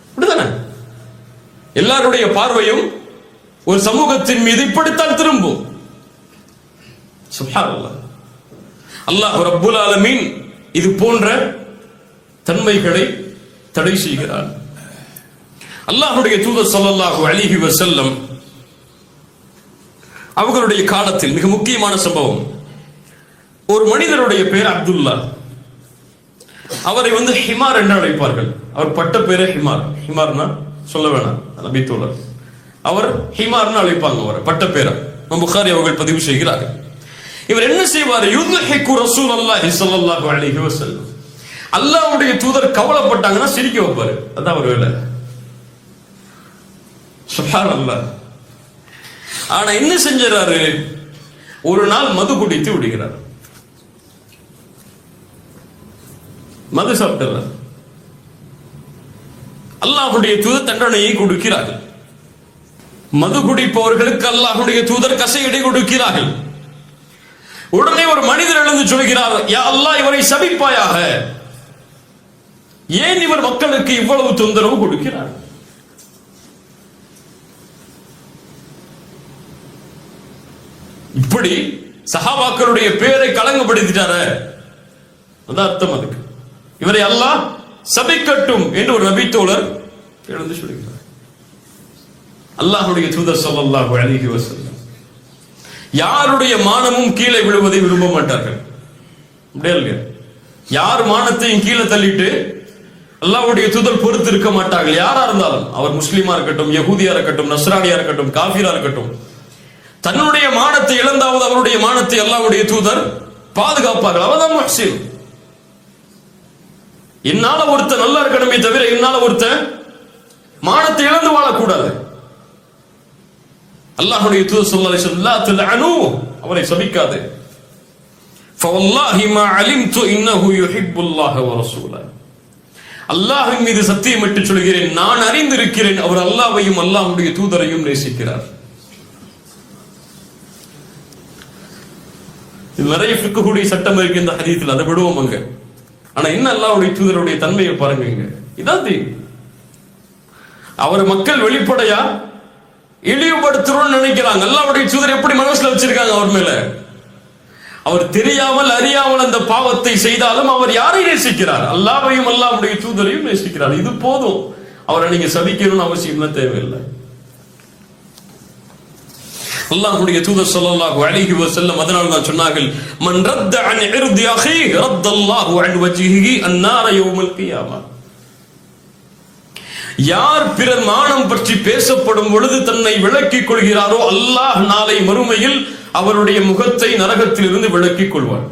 இப்படிதானே? எல்லாருடைய பார்வையும் ஒரு சமூகத்தின் மீது இப்படித்தான் திரும்பும். சுப்ஹானல்லாஹ். அல்லாஹ் ரப்புல் ஆலமீன் இது போன்ற தன்மைகளை தடை செய்கிறார். அல்லாஹ்வுடைய தூதர் ஸல்லல்லாஹு அலைஹி வஸல்லம் அவர்களுடைய காலத்தில் மிக முக்கியமான சம்பவம். ஒரு மனிதருடைய பெயர் அப்துல்லா. அவரை ஹிமார் என்று அழைப்பார்கள். அவர் பட்ட பேரே ஹிமார். ஹிமார்னா சொல்ல வேணாம், நபி தோழர். அவர் ஹிமார்னு அழைப்பாங்க அவரை, பட்ட பேரை. புகாரி அவர்கள் பதிவு செய்கிறார்கள். இவர் என்ன செய்வார்? யுத்ஹிகு ரசூலுல்லாஹி ஸல்லல்லாஹு அலைஹி வஸல்லம். அல்லாஹ்வுடைய தூதர் கவலைப்பட்டாங்கன்னா சிரிக்க வைப்பாரு. அதான் அவர் வேலை. சுப்ஹானல்லாஹ். ஆனா என்ன செஞ்சாரு? ஒரு நாள் மது குடித்து விடுகிறார். மது சாப்பிட்டார். அல்லாஹ்வுடைய தூதர் தண்டனையை கொடுக்கிறார்கள். மது குடிப்பவர்களுக்கு அல்லாஹ்வுடைய தூதர் கசையடி கொடுக்கிறார்கள். உடனே ஒரு மனிதர் எழுந்து சொல்கிறார், யா அல்லாஹ், இவரை சபிப்பாயாக. ஏன் இவர் மக்களுக்கு இவ்வளவு தொந்தரவு கொடுக்கிறார்? இப்படி சஹாபாக்களுடைய பேரை களங்கப்படுத்திட்டாரு. அதான் அர்த்தம் அதுக்கு. இவரை அல்லாஹ் சபிக்கட்டும் என்று ஒரு நபி தோழர் எழுந்து சொல்கிறார். அல்லாஹ்வுடைய தூதர் ஸல்லல்லாஹு அலைஹி வஸல்லம் யாருடைய மானமும் கீழே விழுவதை விரும்ப மாட்டார்கள். அப்படியே இல்லையா? யார் மானத்தையும் கீழே தள்ளிட்டு அல்லாஹ்வுடைய தூதர் பொறுத்து இருக்க மாட்டார்கள். யாரா இருந்தாலும், அவர் முஸ்லிமா இருக்கட்டும், யகூதியா இருக்கட்டும், நஸ்ரானியா இருக்கட்டும், காஃபிரா இருக்கட்டும், தன்னுடைய மானத்தை இழந்தாவது அவருடைய மானத்தை அல்லாஹ்வுடைய தூதர் பாதுகாப்பார்கள். அவர்தான் முஹ்சின். என்னால ஒருத்தர் நல்லா இருக்கணுமே தவிர என்னால ஒருத்தர் மானத்தை இழந்து வாழக்கூடாது. அல்லாஹ்வுடைய தூதர் ஸல்லல்லாஹு அலைஹி வஸல்லம், அவரை சபிக்காது. فوالله ما علمت انه يحب الله ورسوله. அல்லாஹ்வின் மீது சத்தியமிட்டு சொல்கிறேன், நான் அறிந்திருக்கிறேன் அவர் அல்லாஹ்வையும் அல்லாஹ்வுடைய தூதரையும் நேசிக்கிறார். இது நிறைய ஃபிக்ஹுடைய சட்டம் இருக்கு இந்த ஹதீஸ்ல, அதை விடுவோம் அங்க. ஆனா என்ன அல்லாஹ்வுடைய தூதருடைய தன்மையை பாருங்க. இதான் அவர் மக்கள் வெளிப்படையா இழிவுபடுத்துறோம்னு நினைக்கிறாங்க. அல்லாஹ்வுடைய தூதர் எப்படி மனசுல வச்சிருக்காங்க அவர் மேல? அவர் தெரியாமல் அறியாமல் அந்த பாவத்தை செய்தாலும் அவர் யாரை நேசிக்கிறார்? அல்லாஹ்வையும் அல்லாஹ்வுடைய தூதரையும் நேசிக்கிறார். இது போதும். அவரை நீங்க சபிக்கணும்னு அவசியம் தேவையில்லை. அல்லாஹ்வுடைய தூதர் ஸல்லல்லாஹு அலைஹி வஸல்லம் அதனால தான் சொன்னார்கள், மன் ரத்த அன் இர்தி அஹி ரத்தல்லாஹு அன் வஜ்ஹிஹி அன்னார யௌமல் கியாமா. யார் பிறர் மானம் பற்றி பேசப்படும் பொழுது தன்னை விலக்கிக் கொள்கிறாரோ அல்லாஹ் நாளை மறுமையில் அவருடைய முகத்தை நரகத்தில் இருந்து விலக்கிக் கொள்வார்.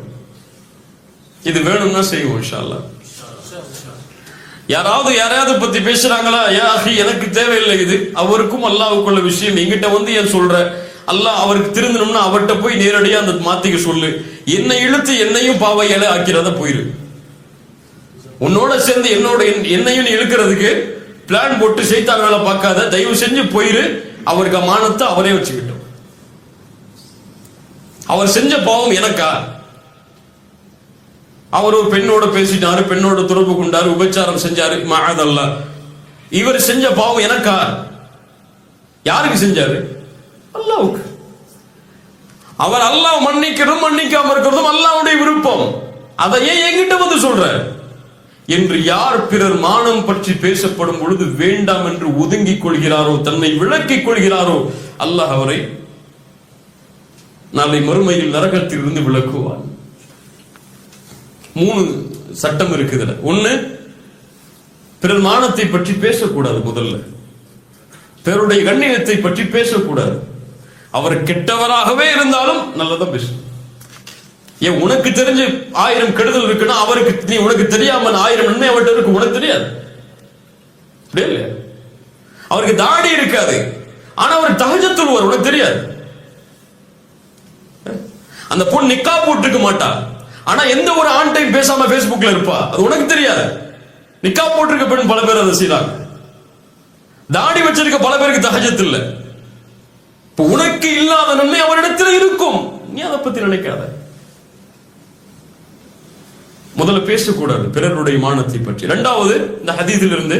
இது வேணும்னா செய்வோம் இன்ஷா அல்லாஹ். யாராவது பத்தி பேசுறாங்களா? யா அஹி, எனக்கு தேவையில்லை இது. அவருக்கும் அல்லாஹ்வுக்குள்ள விஷயம். என்கிட்ட வந்து ஏன் சொல்ற? அல்லாஹ் அவருக்கு திருந்தணும்னா அவர்கிட்ட போய் நேரடியா அந்த மாத்திக்க சொல்லு. என்னை இழுத்து என்னையும் பாவையால ஆக்கிறத போயிரு. உன்னோட சேர்ந்து என்னையும் இழுக்கிறதுக்கு பிளான் போட்டு சைத்தான் வேலை பார்க்காத. தயவு செஞ்சு போயிரு. அவருக்கு மானத்தை அவரே வச்சுக்கிட்டோம். அவர் செஞ்ச பாவம் எனக்கா? அவர் ஒரு பெண்ணோட பேசிட்டாரு, பெண்ணோட தொடர்பு கொண்டாரு, உபச்சாரம் செஞ்சாரு, மஅதல்லாஹ். இவர் செஞ்ச பாவம் எனக்கா? யாருக்கு செஞ்சாரு? அல்லாஹ்வுக்கு. அவர் அல்லாஹ் மன்னிக்கணும் மன்னிக்காம இருக்கிறதும் அல்லாஹ்வுடைய விருப்பம். அதை ஏன் என்கிட்ட வந்து சொல்ற என்று யார் பிறர் மானம் பற்றி பேசப்படும் பொழுது வேண்டாம் என்று ஒதுங்கிக் கொள்கிறாரோ, தன்னை விலக்கிக் கொள்கிறாரோ, அல்லாஹ் அவரை நாளை மறுமையில் நரகத்தில் இருந்து விலக்குவார். 3 சட்டம் இருக்குதுல. ஒண்ணு, பிறர் மானத்தை பற்றி பேசக்கூடாது. முதல்ல பிறருடைய கண்ணியத்தை பற்றி பேசக்கூடாது. அவர் கெட்டவராகவே இருந்தாலும் நல்லதா பேசணும். ஏன் உனக்கு தெரிஞ்சு 1000 கெடுதல் இருக்குன்னா அவருக்கு உனக்கு தெரியாம 1000 நன்மை அவர்கிட்ட இருக்கு, உனக்கு தெரியாது. அவருக்கு தாடி இருக்காது, ஆனா அவர் தஹஜ்ஜுத் தொழுவார், உனக்கு தெரியாது. அந்த பொண்ணு நிக்கா போட்டுக்க மாட்டா, ஆனா எந்த ஒரு ஆண்டையும் பேசாம பேஸ்புக்ல இருப்பா, அது உனக்கு தெரியாது. நிக்கா போட்டிருக்க பெண் பல பேர் அதை செய்யறாங்க. தாடி வச்சிருக்க பல பேருக்கு தஹஜ்ஜுத் இல்ல. இப்ப உனக்கு இல்லாத நன்மை அவரிடத்தில் இருக்கும், நீ அதை பத்தி நினைக்காத. முதல்ல பேசக்கூடாது பிறருடைய மானத்தை பற்றி. 2வது, இந்த ஹதீஸில் இருந்து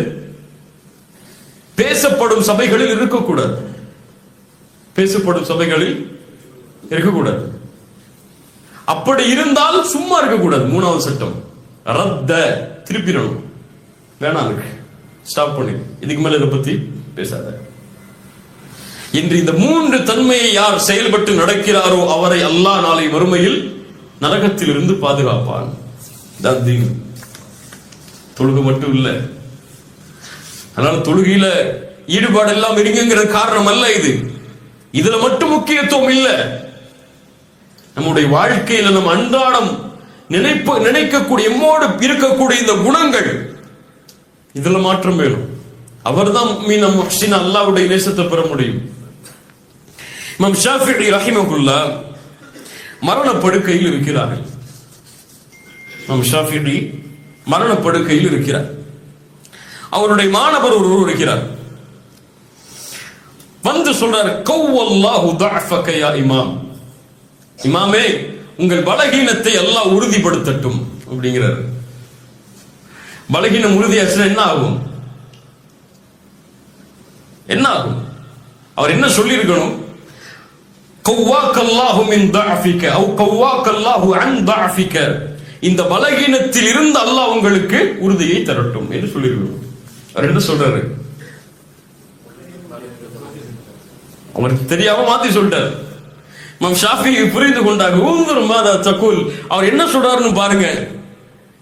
பேசப்படும் சபைகளில் இருக்கக்கூடாது. பேசப்படும் சபைகளில் இருக்கக்கூடாது. அப்படி இருந்தால் சும்மா இருக்கக்கூடாது. 3வது சட்டம், ரத்த, திருப்பிடணும். வேணாம், ஸ்டாப் பண்ணி, இதுக்கு மேல இதை பத்தி பேசாத. இன்று இந்த 3 தன்மையை யார் செயல்பட்டு நடக்கிறாரோ அவரை அல்லாஹ் நாளை மறுமையில் நரகத்தில் இருந்து பாதுகாப்பான். தொழுகை மட்டும் இல்ல, அதனால தொழுகையில ஈடுபாடு எல்லாம் இருங்கிற காரணம் அல்ல இது. இதுல மட்டும் முக்கியத்துவம் இல்ல. நம்முடைய வாழ்க்கையில நம்ம அன்றாடம் நினைக்கக்கூடிய எம்மோடு இருக்கக்கூடிய இந்த குணங்கள், இதுல மாற்றம் வேணும். அவர்தான் முஃமின் முஹ்சின், அல்லாஹ்வுடைய நேசத்தை பெற முடியும். இமாம் ஷாஃபிஈ ரஹிமஹுல்லாஹ் மரணப்படுக்கையில் இருக்கிறார்கள். இமாம் ஷாஃபிஈ மரணப்படுக்கையில் இருக்கிறார். அவருடைய மாணவர் ஒருவர் இருக்கிறார். வந்து சொல்றார், கவ்வல்லாஹு தஅஃபக யா இமாம். இமாமே, உங்கள் பலகீனத்தை அல்லாஹ் உறுதிப்படுத்தட்டும் அப்படிங்கிறார். பலகீனம் உறுதியாச்சுன்னா என்ன ஆகும்? என்ன ஆகும்? அவர் என்ன சொல்லி இருக்கணும்? கவ்வாக்கல்லாஹு மின் தஅஃபிக அவ் கவ்வாக்கல்லாஹு அன் தஅஃபிக. இந்த பலகீனத்தில் இருந்து அல்லாஹ் உங்களுக்கு உறுதியை தரட்டும் என்று சொல்லி இருக்கணும். அவர் என்ன சொல்றாரு? அவருக்கு தெரியாம மாத்தி சொல்றாரு. இமாம் ஷாஃபிஈ புரிந்து கொண்டாங்க. ஊந்துர் மாதா தகுல். அவர் என்ன சொல்றாருன்னு பாருங்க.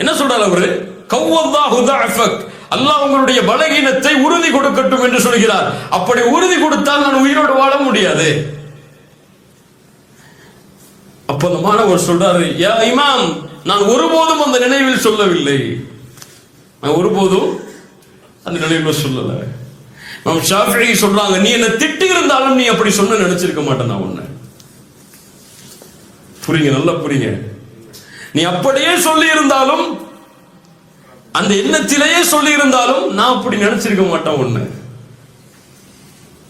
என்ன சொல்றாரு அவரு? கவ்வல்லாஹு தஅஃபக், அல்லாஹ் உங்களுடைய பலகீனத்தை உறுதி கொடுக்கட்டும் என்று சொல்கிறார். அப்படி உறுதி கொடுத்தால் நான் உயிரோடு வாழ முடியாது. அப்ப அந்த மாணவர் சொல்றாரு, யா இமாம், நான் ஒருபோதும் அந்த நினைவில் சொல்லவில்லை. நான் ஒருபோதும் அந்த நினைவில் சொல்லல. இமாம் ஷாஃபிஈ சொல்றாங்க, நீ என்ன திட்டி இருந்தாலும் நீ அப்படி சொன்ன நினைச்சிருக்க மாட்டேன் நான் உன்னை. புரியுங்க, நல்லா புரியுங்க. நீ அப்படியே சொல்லி இருந்தாலும், அந்த எண்ணத்திலேயே சொல்லி இருந்தாலும் நான் அப்படி நினைச்சிருக்க மாட்டேன் ஒண்ணு.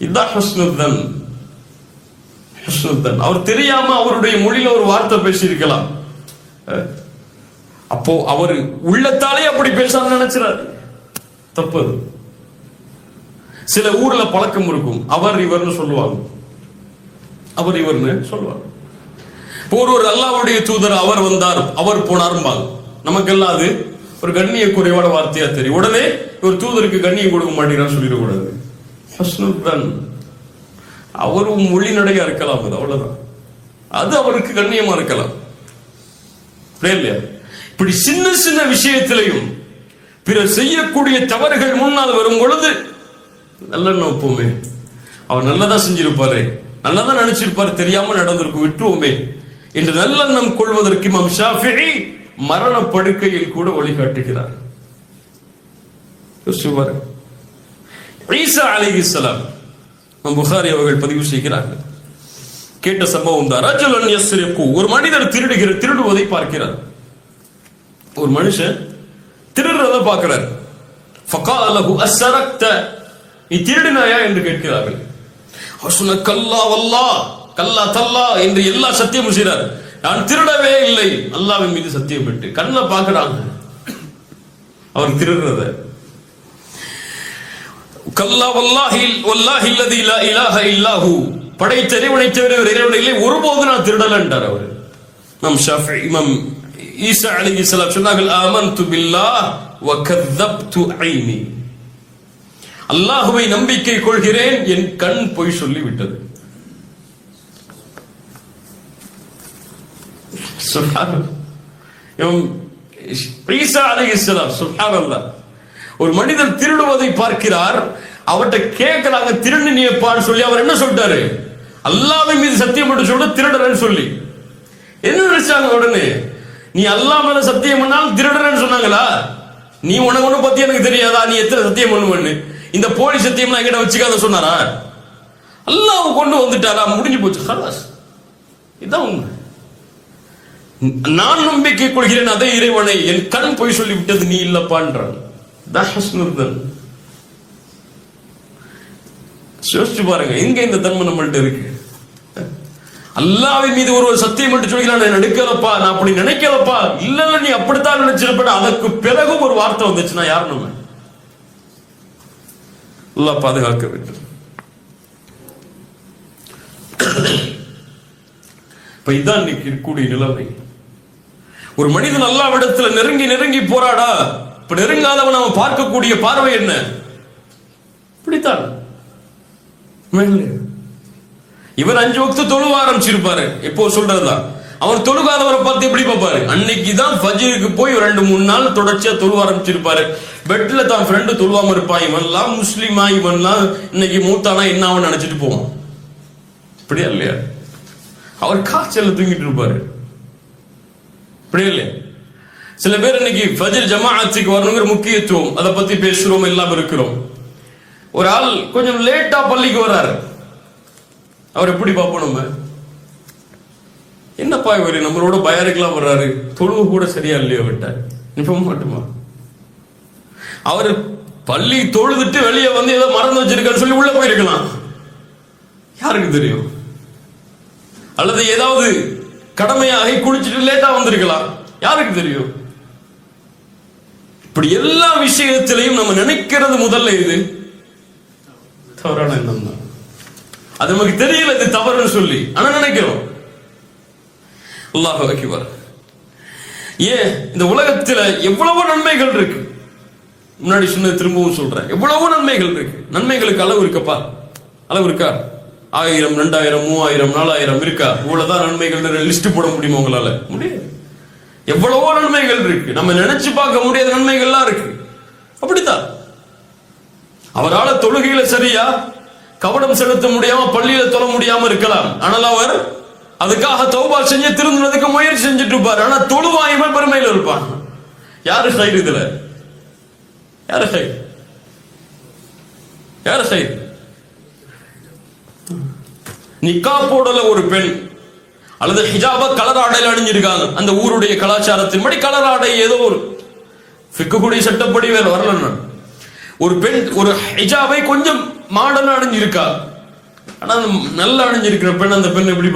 இதான் ஹுஸ்னுத்தன். அவர் தெரியாம அவருடைய மொழியில ஒரு வார்த்தை பேசியிருக்கலாம். அப்போ அவர் உள்ளத்தாலே அப்படி பேசாம நினைச்சாரு, தப்பு. சில ஊர்ல பழக்கம் இருக்கும், அவர் இவர்னு சொல்லுவாங்க, அவர் இவர்னு சொல்லுவாங்க. ஒரு அல்லாஹ்வுடைய தூதர் அவர் வந்தார் அவர் போனாரும்பாங்க. நமக்கெல்லாம் அது ஒரு கண்ணிய குறைவான வார்த்தையா தெரியும். உடனே ஒரு தூதருக்கு கண்ணியம் கொடுக்க மாட்டேங்கிறான்னு சொல்லிடக்கூடாது. ஹுஸ்னுத்தன், அவரும் மொழி நடையா இருக்கலாம், அது அவ்வளவுதான், அது அவருக்கு கண்ணியமா இருக்கலாம். இல்லையா? இப்படி சின்ன சின்ன விஷயத்திலையும் பிறர் செய்யக்கூடிய தவறுகள் முன்னால் வரும் பொழுது நல்லெண்ணம் வைப்போமே, அவர் நல்லதா செஞ்சிருப்பாரு, நல்லதா நினைச்சிருப்பாரு, தெரியாம நடந்திருக்கும், விட்டுருவோமே என்று நல்லெண்ணம் கொள்வதற்கு இமாம் ஷாஃபிஈ மரண படுக்கையில் கூட வழிகாட்டுகிறார். ஈசா அலைஹிஸ்ஸலாம் புகாரி அவர்கள் பதிவு செய்கிறார்கள். கேட்ட சம்பவம் தான். ரஜுலன் யஸ்ரிகு, ஒரு மனிதர் திருடுவதை பார்க்கிறார். ஒரு மனுஷன் திருடுறதை பார்க்கிறார். ஃபகால லஹு அஸ்ரக்த, நீ திருடினாயா என்று கேட்கிறார்கள். ஹஸ்ன கல்லா வல்லாஹ், கல்லா தல்லா என்று எல்லா சத்தியமும் செய்றார். நான் திருடவே இல்லை, அல்லாஹ்வின் மீது சத்தியம் விட்டு. கண்ணை பார்க்கறாங்க அவர் திருடுறத. கல்லா வல்லாஹி வல்லாஹி அல்லதி லா இலாஹ இல்லாஹு, படைத்த இறைவனை தவிர இறைவன் இல்லை, ஒருபோது நான் திருடலன்றார் அவர். இமாம் ஷாஃபிஈ இமாம் ஈசா அலைஹிஸ்ஸலாம் சொன்னார்கள், ஆமன்து பில்லாஹ் வ கذبت ஐனி, அல்லாஹ்வை நம்பிக்கை கொள்கிறேன், என் கண் பொய் சொல்லி விட்டது. சுப்ஹானல்லாஹ். ஈசா அலைஹிஸ்ஸலாம் சுப்ஹானல்லாஹ், ஒரு மனிதர் திருடுவதை பார்க்கிறார். அவர்கிட்ட கேட்கிறாங்க, திருடினியப்பான்னு சொல்லி. அவர் என்ன சொல்லிட்டாரு? அல்லாஹ்வின் மீது சத்தியம் பண்ணி சொல்ல திருடறன்னு சொல்லி. என்ன நினைச்சாங்க? உடனே நீ அல்லாஹ் மேல சத்தியம் பண்ணாலும் திருடறன்னு சொன்னாங்களா? நீ உனக்கு ஒண்ணு பத்தி எனக்கு தெரியாதா? நீ எத்தனை சத்தியம் பண்ணுவன்னு? இந்த போலி சத்தியம்லாம் எங்கிட்ட வச்சுக்காத சொன்னாரா? அல்லாஹ் கொண்டு வந்துட்டாரா? முடிஞ்சு போச்சு, ஹலாஸ். இதான் உண்மை. நான் நம்பிக்கை கொள்கிறேன் அதே இறைவனை, என் கண் பொய் சொல்லி விட்டது நீ இல்லப்பான்றான். யோசிச்சு பாருங்க, எங்க இந்த தன்மை நம்மள்ட்ட இருக்கு? அல்லாஹ்வின் மீது ஒருவர் சத்தியம் மட்டும் சொல்கிறான், நான் எடுக்கலப்பா, நான் அப்படி நினைக்கலப்பா. இல்ல நீ அப்படித்தான் நினைச்சிருப்ப. அதற்கு பிறகும் ஒரு வார்த்தை வந்துச்சுன்னா யார் நம்ம? அல்லாஹ் பாதுகாக்க வேண்டும். இப்ப இதான் இன்னைக்கு இருக்கக்கூடிய நிலைமை. ஒரு மனிதன் அல்லாஹ்விடத்துல நெருங்கி நெருங்கி போராடா, இப்ப நெருங்காதவன் அவன் பார்க்கக்கூடிய பார்வை என்ன? இப்படித்தான். இவர் 5 வக்து தொழுவ ஆரம்பிச்சிருப்பாரு, எப்போ சொல்றதுதான். அவர் தொழுகாதவரை பார்த்து எப்படி பார்ப்பாரு? அன்னைக்குதான் ஃபஜ்ருக்கு போய் 2-3 நாள் தொடர்ச்சியா தொழுவ ஆரம்பிச்சிருப்பாரு. பெட்ல தான் ஃப்ரெண்டு தொழுவாம இருப்பான். இவன்லாம் முஸ்லிமா, இவன்லாம் இன்னைக்கு மூத்தானா என்ன அவன் நினைச்சிட்டு போவான். இப்படியா இல்லையா? அவர் காய்ச்சல் தூங்கிட்டு இருப்பாரு. இப்படியா இல்லையா? சில பேர் இன்னைக்கு ஃபஜ்ர் ஜமாஅத்துக்கு வரணுங்கிற முக்கியத்துவம், அதை பத்தி பேசுறோம், எல்லாம் இருக்கிறோம். ஒரு ஆள் கொஞ்சம் லேட்டா பள்ளிக்கு வர்றாரு, அவர் எப்படி பார்ப்போம் நம்ம? என்னப்பா இவரு நம்மளோட பயாருக்கெல்லாம் வர்றாரு, தொழுவு கூட சரியா இல்லையோ விட்ட நிப்ப மாட்டுமா? அவர் பள்ளி தொழுதுட்டு வெளியே வந்து ஏதோ மறந்து வச்சிருக்கான்னு சொல்லி உள்ள போயிருக்கலாம், யாருக்கு தெரியும்? அல்லது ஏதாவது கடமையாகி குளிச்சுட்டு லேட்டா வந்திருக்கலாம், யாருக்கு தெரியும்? இப்படி எல்லா விஷயத்திலையும் நம்ம நினைக்கிறது முதல்ல இது தவறான எண்ணம் தான். அது நமக்கு தெரியல இது தவறுன்னு சொல்லி, ஆனா நினைக்கிறோம். அல்லாஹ் அக்பர். ஏன் இந்த உலகத்துல எவ்வளவு நன்மைகள் இருக்கு, முன்னாடி சொன்னது திரும்பவும் சொல்றேன், எவ்வளவு நன்மைகள் இருக்கு. நன்மைகளுக்கு அளவு இருக்கப்பா? அளவு இருக்கா? 1000, 2000, 3000, 4000 இருக்கா? இவ்வளவுதான் நன்மைகள் லிஸ்ட் போட முடியுமா உங்களால? முடியாது. எவ்வளவோ நன்மைகள் இருக்கு, நம்ம நினைச்சு பார்க்க முடியாத நன்மைகள்லாம் இருக்கு. அப்படித்தான் அவரால தொழுகையில சரியா கவனம் செலுத்த முடியாம பள்ளியில தொழ முடியாம இருக்கலாம், ஆனால் அவர் அதுக்காக தௌபா செஞ்சு திருந்துறதுக்கு முயற்சி செஞ்சுட்டு இருப்பார். ஆனா தொழுவாயுமே பெருமையில இருப்பான். யாரு சைடு இதுல? யாரு சைடு? யாரு சைடு? நிக்கா போடல ஒரு பெண், அல்லது ஹிஜாபா கலர் ஆடையில் அணிஞ்சிருக்காங்க, அந்த ஊருடைய கலாச்சாரத்தின்படி கலர் ஆடை ஏதோ ஒரு ஃபிக்குடைய சட்டப்படி வேற வரல. ஒரு பெண் ஒரு ஹிஜாபை கொஞ்சம் மாடர்னா அணிஞ்சிருக்கா, ஆனா நல்லா அணிஞ்சிருக்கிற பெண் அந்த பெண் எப்படி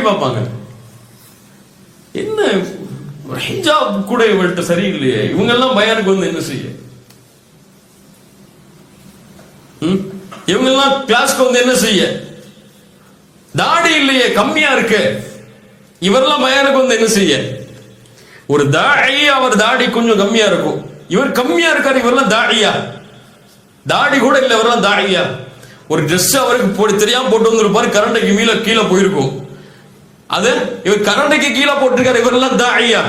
பார்ப்பாங்க? என்ன ஹிஜாப் கூட இவள்கிட்ட சரியில்லையே, இவங்க எல்லாம் பயானுக்கு வந்து என்ன செய்ய? இவங்க எல்லாம் கிளாஸ்க்கு வந்து என்ன செய்ய? தாடி இல்லையே, கம்மியா இருக்கு, இவரெல்லாம் பயானுக்கு வந்து என்ன செய்ய? ஒரு தாடி, அவர் தாடி கொஞ்சம் கம்மியா இருக்கும், இவர் கம்மியா இருக்காரு, இவரெல்லாம் தாடியா? தாடி கூட இல்ல, இவரெல்லாம் தாடியா? ஒரு ட்ரெஸ் அவருக்கு தெரியாம போட்டு வந்திருப்பாரு, கரண்டைக்கு கீழே போயிருக்கும், அது இவர் கரண்டைக்கு கீழே போட்டிருக்காரு, இவரெல்லாம் தாடியா?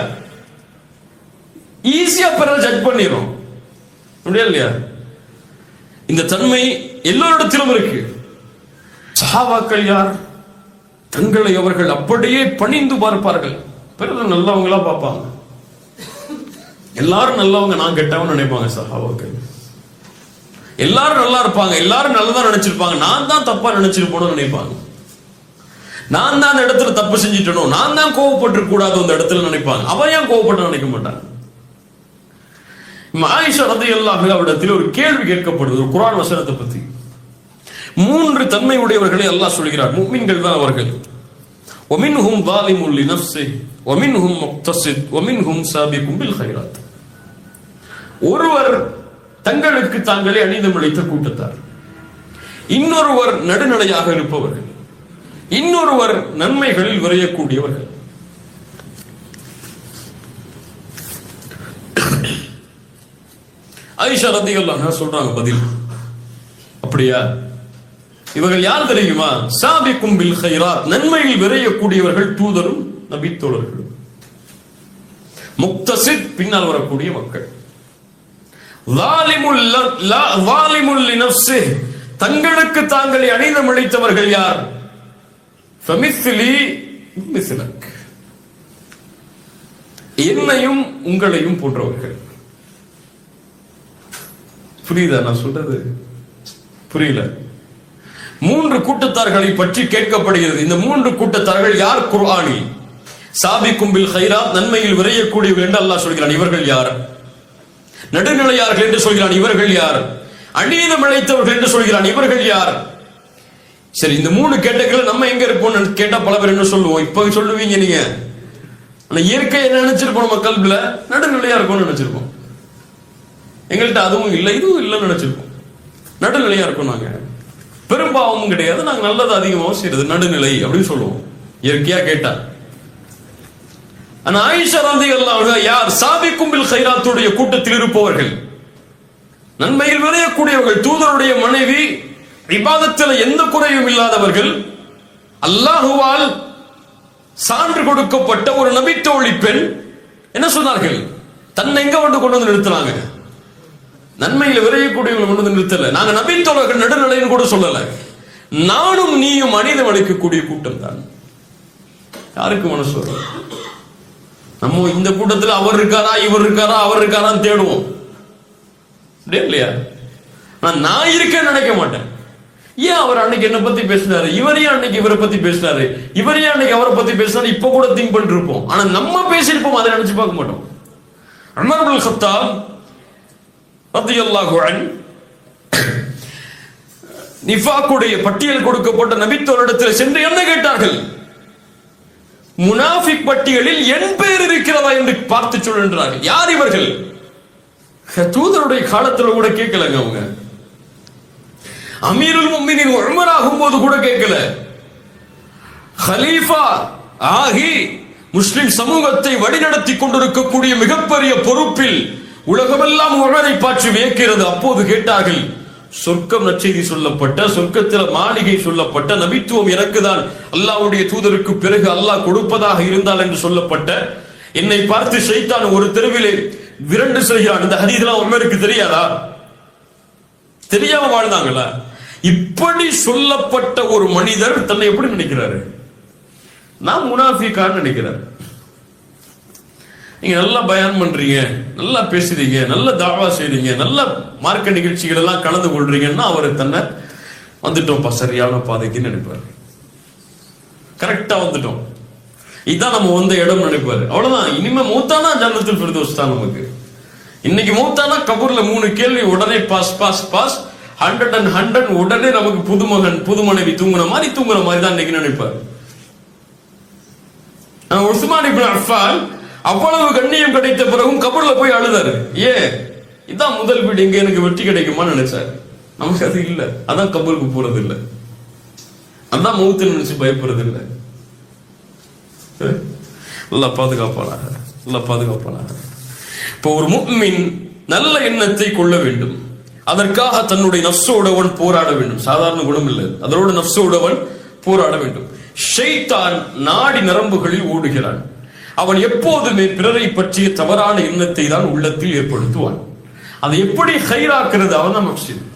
ஈஸியா பிறகு ஜட்ஜ் பண்ணிடும் அப்படியா இல்லையா? இந்த தன்மை எல்லோரிடத்திலும் இருக்கு. சஹாபாக்கள் யார்? தங்களை அவர்கள் அப்படியே பணிந்து பார்ப்பார்கள், பிறகு நல்லவங்களா பார்ப்பாங்க. எல்லாரும் நல்லவங்க, நான் கெட்டவன் நினைப்பாங்க சஹாபாக்கள். எல்லாரும் நல்லா இருப்பாங்க, எல்லாரும் நல்லதா நினைச்சிருப்பாங்க, நான் தான் தப்பா நினைச்சிருப்போம்னு நினைப்பாங்க. நான் தான் அந்த இடத்துல தப்பு செஞ்சிட்டணும், நான் தான் கோவப்பட்டு கூடாது அந்த இடத்துல நினைப்பாங்க. அவன் ஏன் கோவப்பட்டு நினைக்க மாட்டாங்க. ஆயிஷா ரலியல்லாஹு அன்ஹா இடத்தில் ஒரு கேள்வி கேட்கப்படுது ஒரு குர்ஆன் வசனத்தை பத்தி. 3 தன்மை உடையவர்களை அல்லாஹ் சொல்கிறார், முஃமின்கள் தான் அவர்கள். وَمِنْهُمْ ظَالِمٌ لِنَفْسِهِ وَمِنْهُمْ مُقْتَصِدٌ وَمِنْهُمْ سَابِقٌ بِالْخَيْرَاتِ. ஒருவர் தங்களுக்கு தாங்களே அநீதமிழைத்த கூட்டத்தார், இன்னொருவர் நடுநிலையாக இருப்பவர்கள், இன்னொருவர் நன்மைகளில் விரையக்கூடியவர்கள். ஆயிஷா ரலியல்லாஹு அன்ஹா சொல்றாங்க பதில், அப்படியா? இவர்கள் யார் தெரியுமா? சாபிக்கும் பில் கைராத், நன்மையில் விரையக்கூடியவர்கள் தூதரும் நபி தோழர்களும். முக்தசித், பின்னால் வரக்கூடிய மக்கள். ஸாலிமுல் லினஃப்ஸிஹ், தங்களுக்கு தாங்களே அநீதமிழைத்தவர்கள் யார்? ஃபமிஸ்லி மிஸ்லக், என்னையும் உங்களையும் போன்றவர்கள். புரியுதா நான் சொல்றது? புரியல. 3 கூட்டத்தார்களை பற்றி கேட்கப்படுகிறது. இந்த 3 கூட்டத்தார்கள் யார்? குர்ஆனில் சாபிக்கும் பில் கைராத், நன்மையில் விரையக்கூடியவர்கள் என்று அல்லாஹ் சொல்கிறான், இவர்கள் யார்? நடுநிலையார்கள் என்று சொல்கிறான், இவர்கள் யார்? அநீதம் இழைத்தவர்கள் என்று சொல்கிறான், இவர்கள் யார்? சரி, இந்த 3 கேட்டகரியில் நம்ம எங்க இருப்போம் கேட்டா பல பேர் என்ன சொல்லுவோம்? இப்ப சொல்லுவீங்க நீங்க, இயற்கை என்ன நினைச்சிருப்போம்? நம்ம கல்வில நடுநிலையா இருக்கும்னு நினைச்சிருப்போம். எங்கள்கிட்ட அதுவும் இல்லை இதுவும் இல்லைன்னு நினைச்சிருப்போம். நடுநிலையா இருக்கும், நாங்க பெரும்பாவமும் கிடையாது, நாங்க நல்லது அதிகமாகவும் செய்யறது, நடுநிலை அப்படின்னு சொல்லுவோம் இயற்கையா கேட்டா. ஆனா ஆயிஷா ரலியல்லாஹு அன்ஹா யார்? சாபிக்கும் பில் கைராத்துடைய கூட்டத்தில் இருப்பவர்கள், நன்மையில் விரையக்கூடியவர்கள், தூதருடைய மனைவி, இபாதத்தில் எந்த குறையும் இல்லாதவர்கள், அல்லாஹுவால் சான்று கொடுக்கப்பட்ட ஒரு நபி தோழி பெண். என்ன சொன்னார்கள்? தன்னை எங்க கொண்டு வந்து நிறுத்தினாங்க? நன்மையில விரையக்கூடியவர்கள் கொண்டு வந்து நிறுத்தல. நாங்க நபி தோழர்கள் நடுநிலைன்னு கூட சொல்லல. நானும் நீயும் அநீதம் அளிக்கக்கூடிய கூட்டம் தான். யாருக்கு மனசு வரும்? நம்ம இந்த கூட்டத்தில் அவர் இருக்காரா, இவர் இருக்காரா, அவர் இருக்காரான்னு தேடுவோம் இல்லையா? நான் இருக்கேன்னு நினைக்க மாட்டேன். ஏன் அவர் அன்னைக்கு என்ன பத்தி பேசினாரு, இவரையே அன்னைக்கு இவரை பத்தி பேசினாரு, இவரையே அன்னைக்கு அவரை பத்தி பேசினாரு, இப்ப கூட திங்க் பண்ணிட்டு இருப்போம். ஆனா நம்ம பேசியிருப்போம், அதை நினைச்சு பார்க்க மாட்டோம். உமர் இப்னு கத்தாப் ரலியல்லாஹு அன்ஹு நிஃபாக்குடைய பட்டியல் கொடுக்கப்பட்ட நபித்தோரிடத்தில் சென்று என்ன கேட்டார்கள்? முனாஃபிக் பட்டியலில் என் பெயர் இருக்கிறதா என்று பார்த்து சொல்கின்றார்கள். யார் இவர்கள்? தூதருடைய காலத்தில் கூட கேட்கலங்க. அவங்க அமீருல் முஃமினீன் உமர் ஆகும்போது கூட கேட்கல. கலீஃபா ஆகி முஸ்லிம் சமூகத்தை வழிநடத்தி கொண்டிருக்கக்கூடிய மிகப்பெரிய பொறுப்பில் உலகமெல்லாம் உமரை பற்றி வியக்கிறது. அப்போது கேட்டார்கள், சொர்க்கம் நற்செய்தி சொல்லப்பட்ட, சொர்க்கத்தில் மாளிகை சொல்லப்பட்ட, நபித்துவம் எனக்குதான் அல்லாஹ்வுடைய தூதருக்கு பிறகு அல்லாஹ் கொடுப்பதாக இருந்தால் என்று சொல்லப்பட்ட, என்னை பார்த்து ஷைத்தான் ஒரு தெருவிலே விரண்டு செல்கிறான். இந்த ஹதீஸ்லாம் உமருக்கு தெரியாதா? தெரியாம வாழ்ந்தாங்களா? இப்படி சொல்லப்பட்ட ஒரு மனிதர் தன்னை எப்படி நினைக்கிறாரு? நான் முனாஃபிகான்னு நினைக்கிறார். நீங்க நல்லா பயான் பண்றீங்க, நல்லா பேசுறீங்க, நல்ல தாவா செய்றீங்க, நல்ல மார்க்க நிகழ்ச்சிகள் எல்லாம் கலந்து கொள்றீங்கன்னா அவர் தன்னை வந்துட்டோம் சரியான பாதைக்கு நினைப்பார். கரெக்டா வந்துட்டோம், இதான் நம்ம வந்த இடம் நினைப்பாரு. அவ்வளவுதான், இனிமே மூத்தானா ஜன்னத்துல் ஃபிர்தௌஸ் தான் நமக்கு. இன்னைக்கு மூத்தானா கபூர்ல 3 கேள்வி உடனே பாஸ் பாஸ் பாஸ், 100 and 100 உடனே நமக்கு புதுமகன் புது மனைவி தூங்குற மாதிரி தான் இன்னைக்கு நினைப்பாரு. உஸ்மான் இப்னு அஃபான் அவ்வளவு கண்ணியம் கிடைத்த பிறகும் கபூர்ல போய் அழுதாரு. இதான் முதல் வீடு, இங்க எனக்கு வெற்றி கிடைக்குமான்னு நினைச்சாரு. நமக்கு அது இல்ல, அதான் கபூருக்கு போறது இல்ல, அதான் மௌத்து நினைச்சு பயப்படுறது இல்ல. அல்லாஹ் பாதுகாப்பானாக, அல்லாஹ் பாதுகாப்பானாக. இப்போ ஒரு முஃமின் நல்ல எண்ணத்தை கொள்ள வேண்டும், அதற்காக தன்னுடைய நஃப்ஸோடவன் போராட வேண்டும். சாதாரண குணம் இல்லை, அதோட நஃப்ஸோடவன் போராட வேண்டும். ஷைத்தான் நாடி நரம்புகளில் ஓடுகிறான். அவன் எப்போதுமே பிறரை பற்றிய தவறான எண்ணத்தை தான் உள்ளத்தில் ஏற்படுத்துவான். அதை எப்படி ஹைராக்குறது, அவன் தான் மஃப்ஸித்.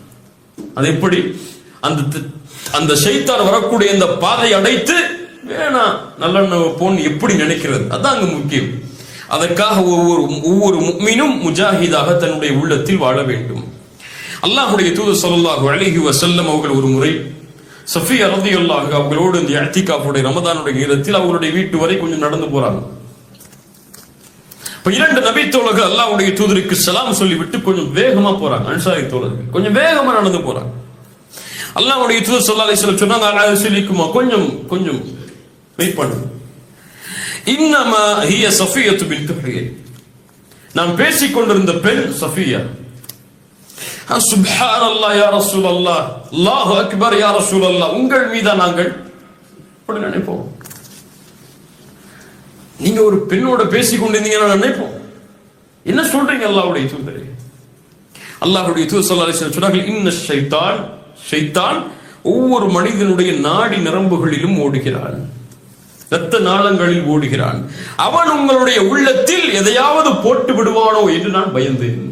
அது எப்படி அந்த ஷைத்தான் வரக்கூடிய அந்த பாதை அடைத்து வேணாம் நல்லெண்ண போன் எப்படி நினைக்கிறது, அதான் அங்க முக்கியம். அதற்காக ஒவ்வொரு முஃமினும் முஜாஹிதாக தன்னுடைய உள்ளத்தில் வாழ வேண்டும். அல்லாஹ்வுடைய தூதர் ஸல்லல்லாஹு அலைஹி வஸல்லம் அவர்கள் ஒரு முறை சஃபியா ரலியல்லாஹு அன்ஹா அவங்களோடு இந்த இஅ்திகாஃபுடைய ரமதானுடைய நேரத்தில் அவருடைய வீட்டு வரை கொஞ்சம் நடந்து போறாங்க. இப்ப 2 நபி தோழர்கள் அல்லாஹ்வுடைய தூதருக்கு சலாம் சொல்லிவிட்டு கொஞ்சம் வேகமா போறாங்க. அன்சாரி தோழர்கள் கொஞ்சம் வேகமா நடந்து போறாங்க. அல்லாஹ்வுடைய தூதர் ஸல்லல்லாஹு அலைஹி வஸல்லம் சொன்னாங்க, அலா கொஞ்சம் கொஞ்சம் வெயிட் பண்ணுங்க. இன்னமா ஹிய சஃபியத்து பின்த் ஹுயய், நாம் பேசிக் கொண்டிருந்த பெண் சஃபியா. சுப்ஹானல்லாஹ் யா ரசூலல்லாஹ், அல்லாஹு அக்பர் யா ரசூலல்லாஹ், உங்கள் மீதா நாங்கள் அப்படி நினைப்போம். நீங்க ஒரு பெண்ணோட பேசிக் கொண்டிருந்தீங்கன்னா நினைப்போம், என்ன சொல்றீங்க அல்லாஹ்வுடைய தூதரே? அல்லாஹ்வுடைய தூதர் ஸல்லல்லாஹு அலைஹி வஸல்லம் சொன்னார்கள், இன்ன ஷைத்தான் ஒவ்வொரு மனிதனுடைய நாடி நரம்புகளிலும் ஓடுகிறான், இரத்த நாளங்களில் ஓடுகிறான். அவன் உங்களுடைய உள்ளத்தில் எதையாவது போட்டு விடுவானோ என்று நான் பயந்தேன்.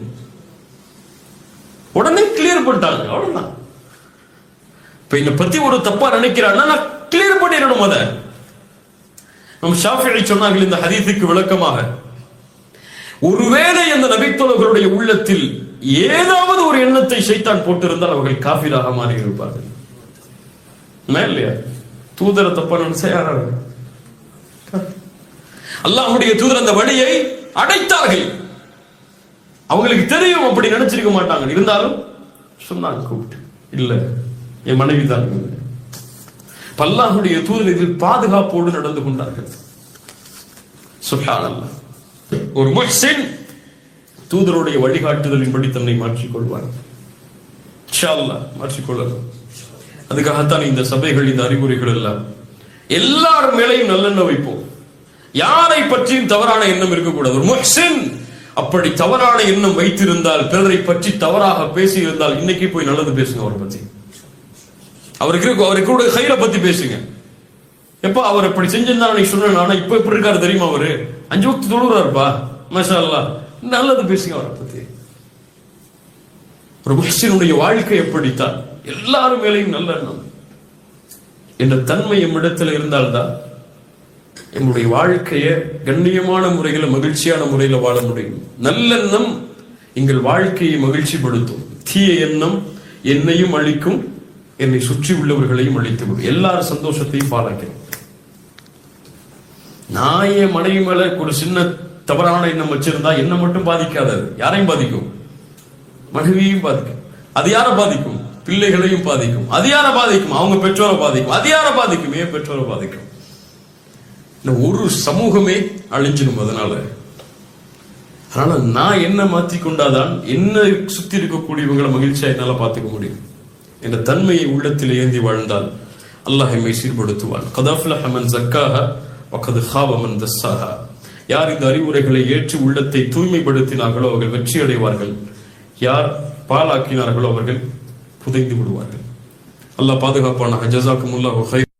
உடனே கிளியர் பண்ணிட்டாங்க, அவ்வளவுதான். இப்ப என்னை பத்தி ஒரு தப்பா நினைக்கிறான்னா நான் கிளியர் பண்ணிடணும். அத நம் ஷாஃபிஈ சொன்னார்கள் இந்த ஹதீஸுக்கு விளக்கமாக, ஒருவேளை அந்த நபித்தோழர்களுடைய உள்ளத்தில் ஏதாவது ஒரு எண்ணத்தை ஷைத்தான் போட்டிருந்தால் அவர்கள் காஃபிராக மாறி இருப்பார்கள். இல்லையா? தூதர தப்பா நினைச்சா யாராவது? அல்லாஹ்வுடைய தூதர் அந்த வழியை அடைத்தார்கள். அவங்களுக்கு தெரியும், அப்படி நினைச்சிருக்க மாட்டாங்க. இருந்தாலும் சொன்னாங்க, கூப்பிட்டு, இல்ல என் மனைவி தான். அல்லாஹ்வுடைய தூதர் இதில் பாதுகாப்போடு நடந்து கொண்டார்கள். சுப்ஹானல்லாஹ். ஒரு முஹ்சின் தூதருடைய வழிகாட்டுதலின்படி தன்னை மாற்றிக்கொள்வார். இன்ஷா அல்லாஹ் மாற்றிக்கொள்ளலாம். அதுக்காகத்தான் இந்த சபைகள், இந்த அறிவுரைகள் எல்லாம். எல்லார் மேலையும் நல்லெண்ணம் வைப்போம், யாரை பற்றியும் தவறான எண்ணம் இருக்கக்கூடாது. ஒரு முஹ்சின் அப்படி தவறான எண்ணம் வைத்திருந்தால், பிறரை பற்றி தவறாக பேசி இருந்தால், இன்னைக்கு போய் நல்லது பேசுங்க. அவரை பத்தி, அவருக்கு ஹைரை பத்தி பேசுங்க. எப்ப அவர் அப்படி செஞ்சிருந்தா நீ சொன்ன, ஆனா இப்ப எப்படி இருக்காரு தெரியுமா, அவரு 5 வக்த் தொழுறாருப்பா, மாஷா அல்லாஹ், நல்லது பேசுங்க அவரை பத்தி. ஒரு முஹ்சினுடைய வாழ்க்கை எப்படித்தான், எல்லாரும் மேலையும் நல்ல எண்ணம் என்ற தன்மை எம்மிடத்தில் இருந்தால்தான் என்னுடைய வாழ்க்கையை கண்ணியமான முறையில், மகிழ்ச்சியான முறையில் வாழ முடியும். நல்லெண்ணம் எங்கள் வாழ்க்கையை மகிழ்ச்சிப்படுத்தும். தீய எண்ணம் என்னையும் அழிக்கும், என்னை சுற்றி உள்ளவர்களையும் அழித்துவிடும், எல்லாரும் சந்தோஷத்தையும் பாழாக்கிறோம். நான் என் மனைவி மேல ஒரு சின்ன தவறான எண்ணம் வச்சிருந்தா என்ன மட்டும் பாதிக்காதது, யாரையும் பாதிக்கும், மனைவியையும் பாதிக்கும். அது யாரை பாதிக்கும்? பிள்ளைகளையும் பாதிக்கும். அது யாரை பாதிக்கும்? அவங்க பெற்றோரை பாதிக்கும். அது யாரை பாதிக்கும்? ஏன் பெற்றோரை பாதிக்கும். ஒரு சமூகமே அழிஞ்சிடும். அதனால நான் என்ன மாற்றிக்கொண்டாதான் என்ன சுத்தி இருக்கக்கூடியவங்களை மகிழ்ச்சியா என்னால பார்த்துக்க முடியும். என்ற தன்மையை உள்ளத்தில் ஏந்தி வாழ்ந்தால் அல்லாஹ் எம்மை சீர்படுத்துவான். கதாஃப்லஹ மன் ஸக்காஹா வகத் ஹாப மன் தஸ்ஸாஹா. யார் இந்த அறிவுரைகளை ஏற்று உள்ளத்தை தூய்மைப்படுத்தினார்களோ அவர்கள் வெற்றி அடைவார்கள். யார் பாலாக்கினார்களோ அவர்கள் புதைந்து விடுவார்கள். அல்லாஹ் பாதுகாப்பானாக. ஜஸாக்குமுல்லாஹு ஹைர்.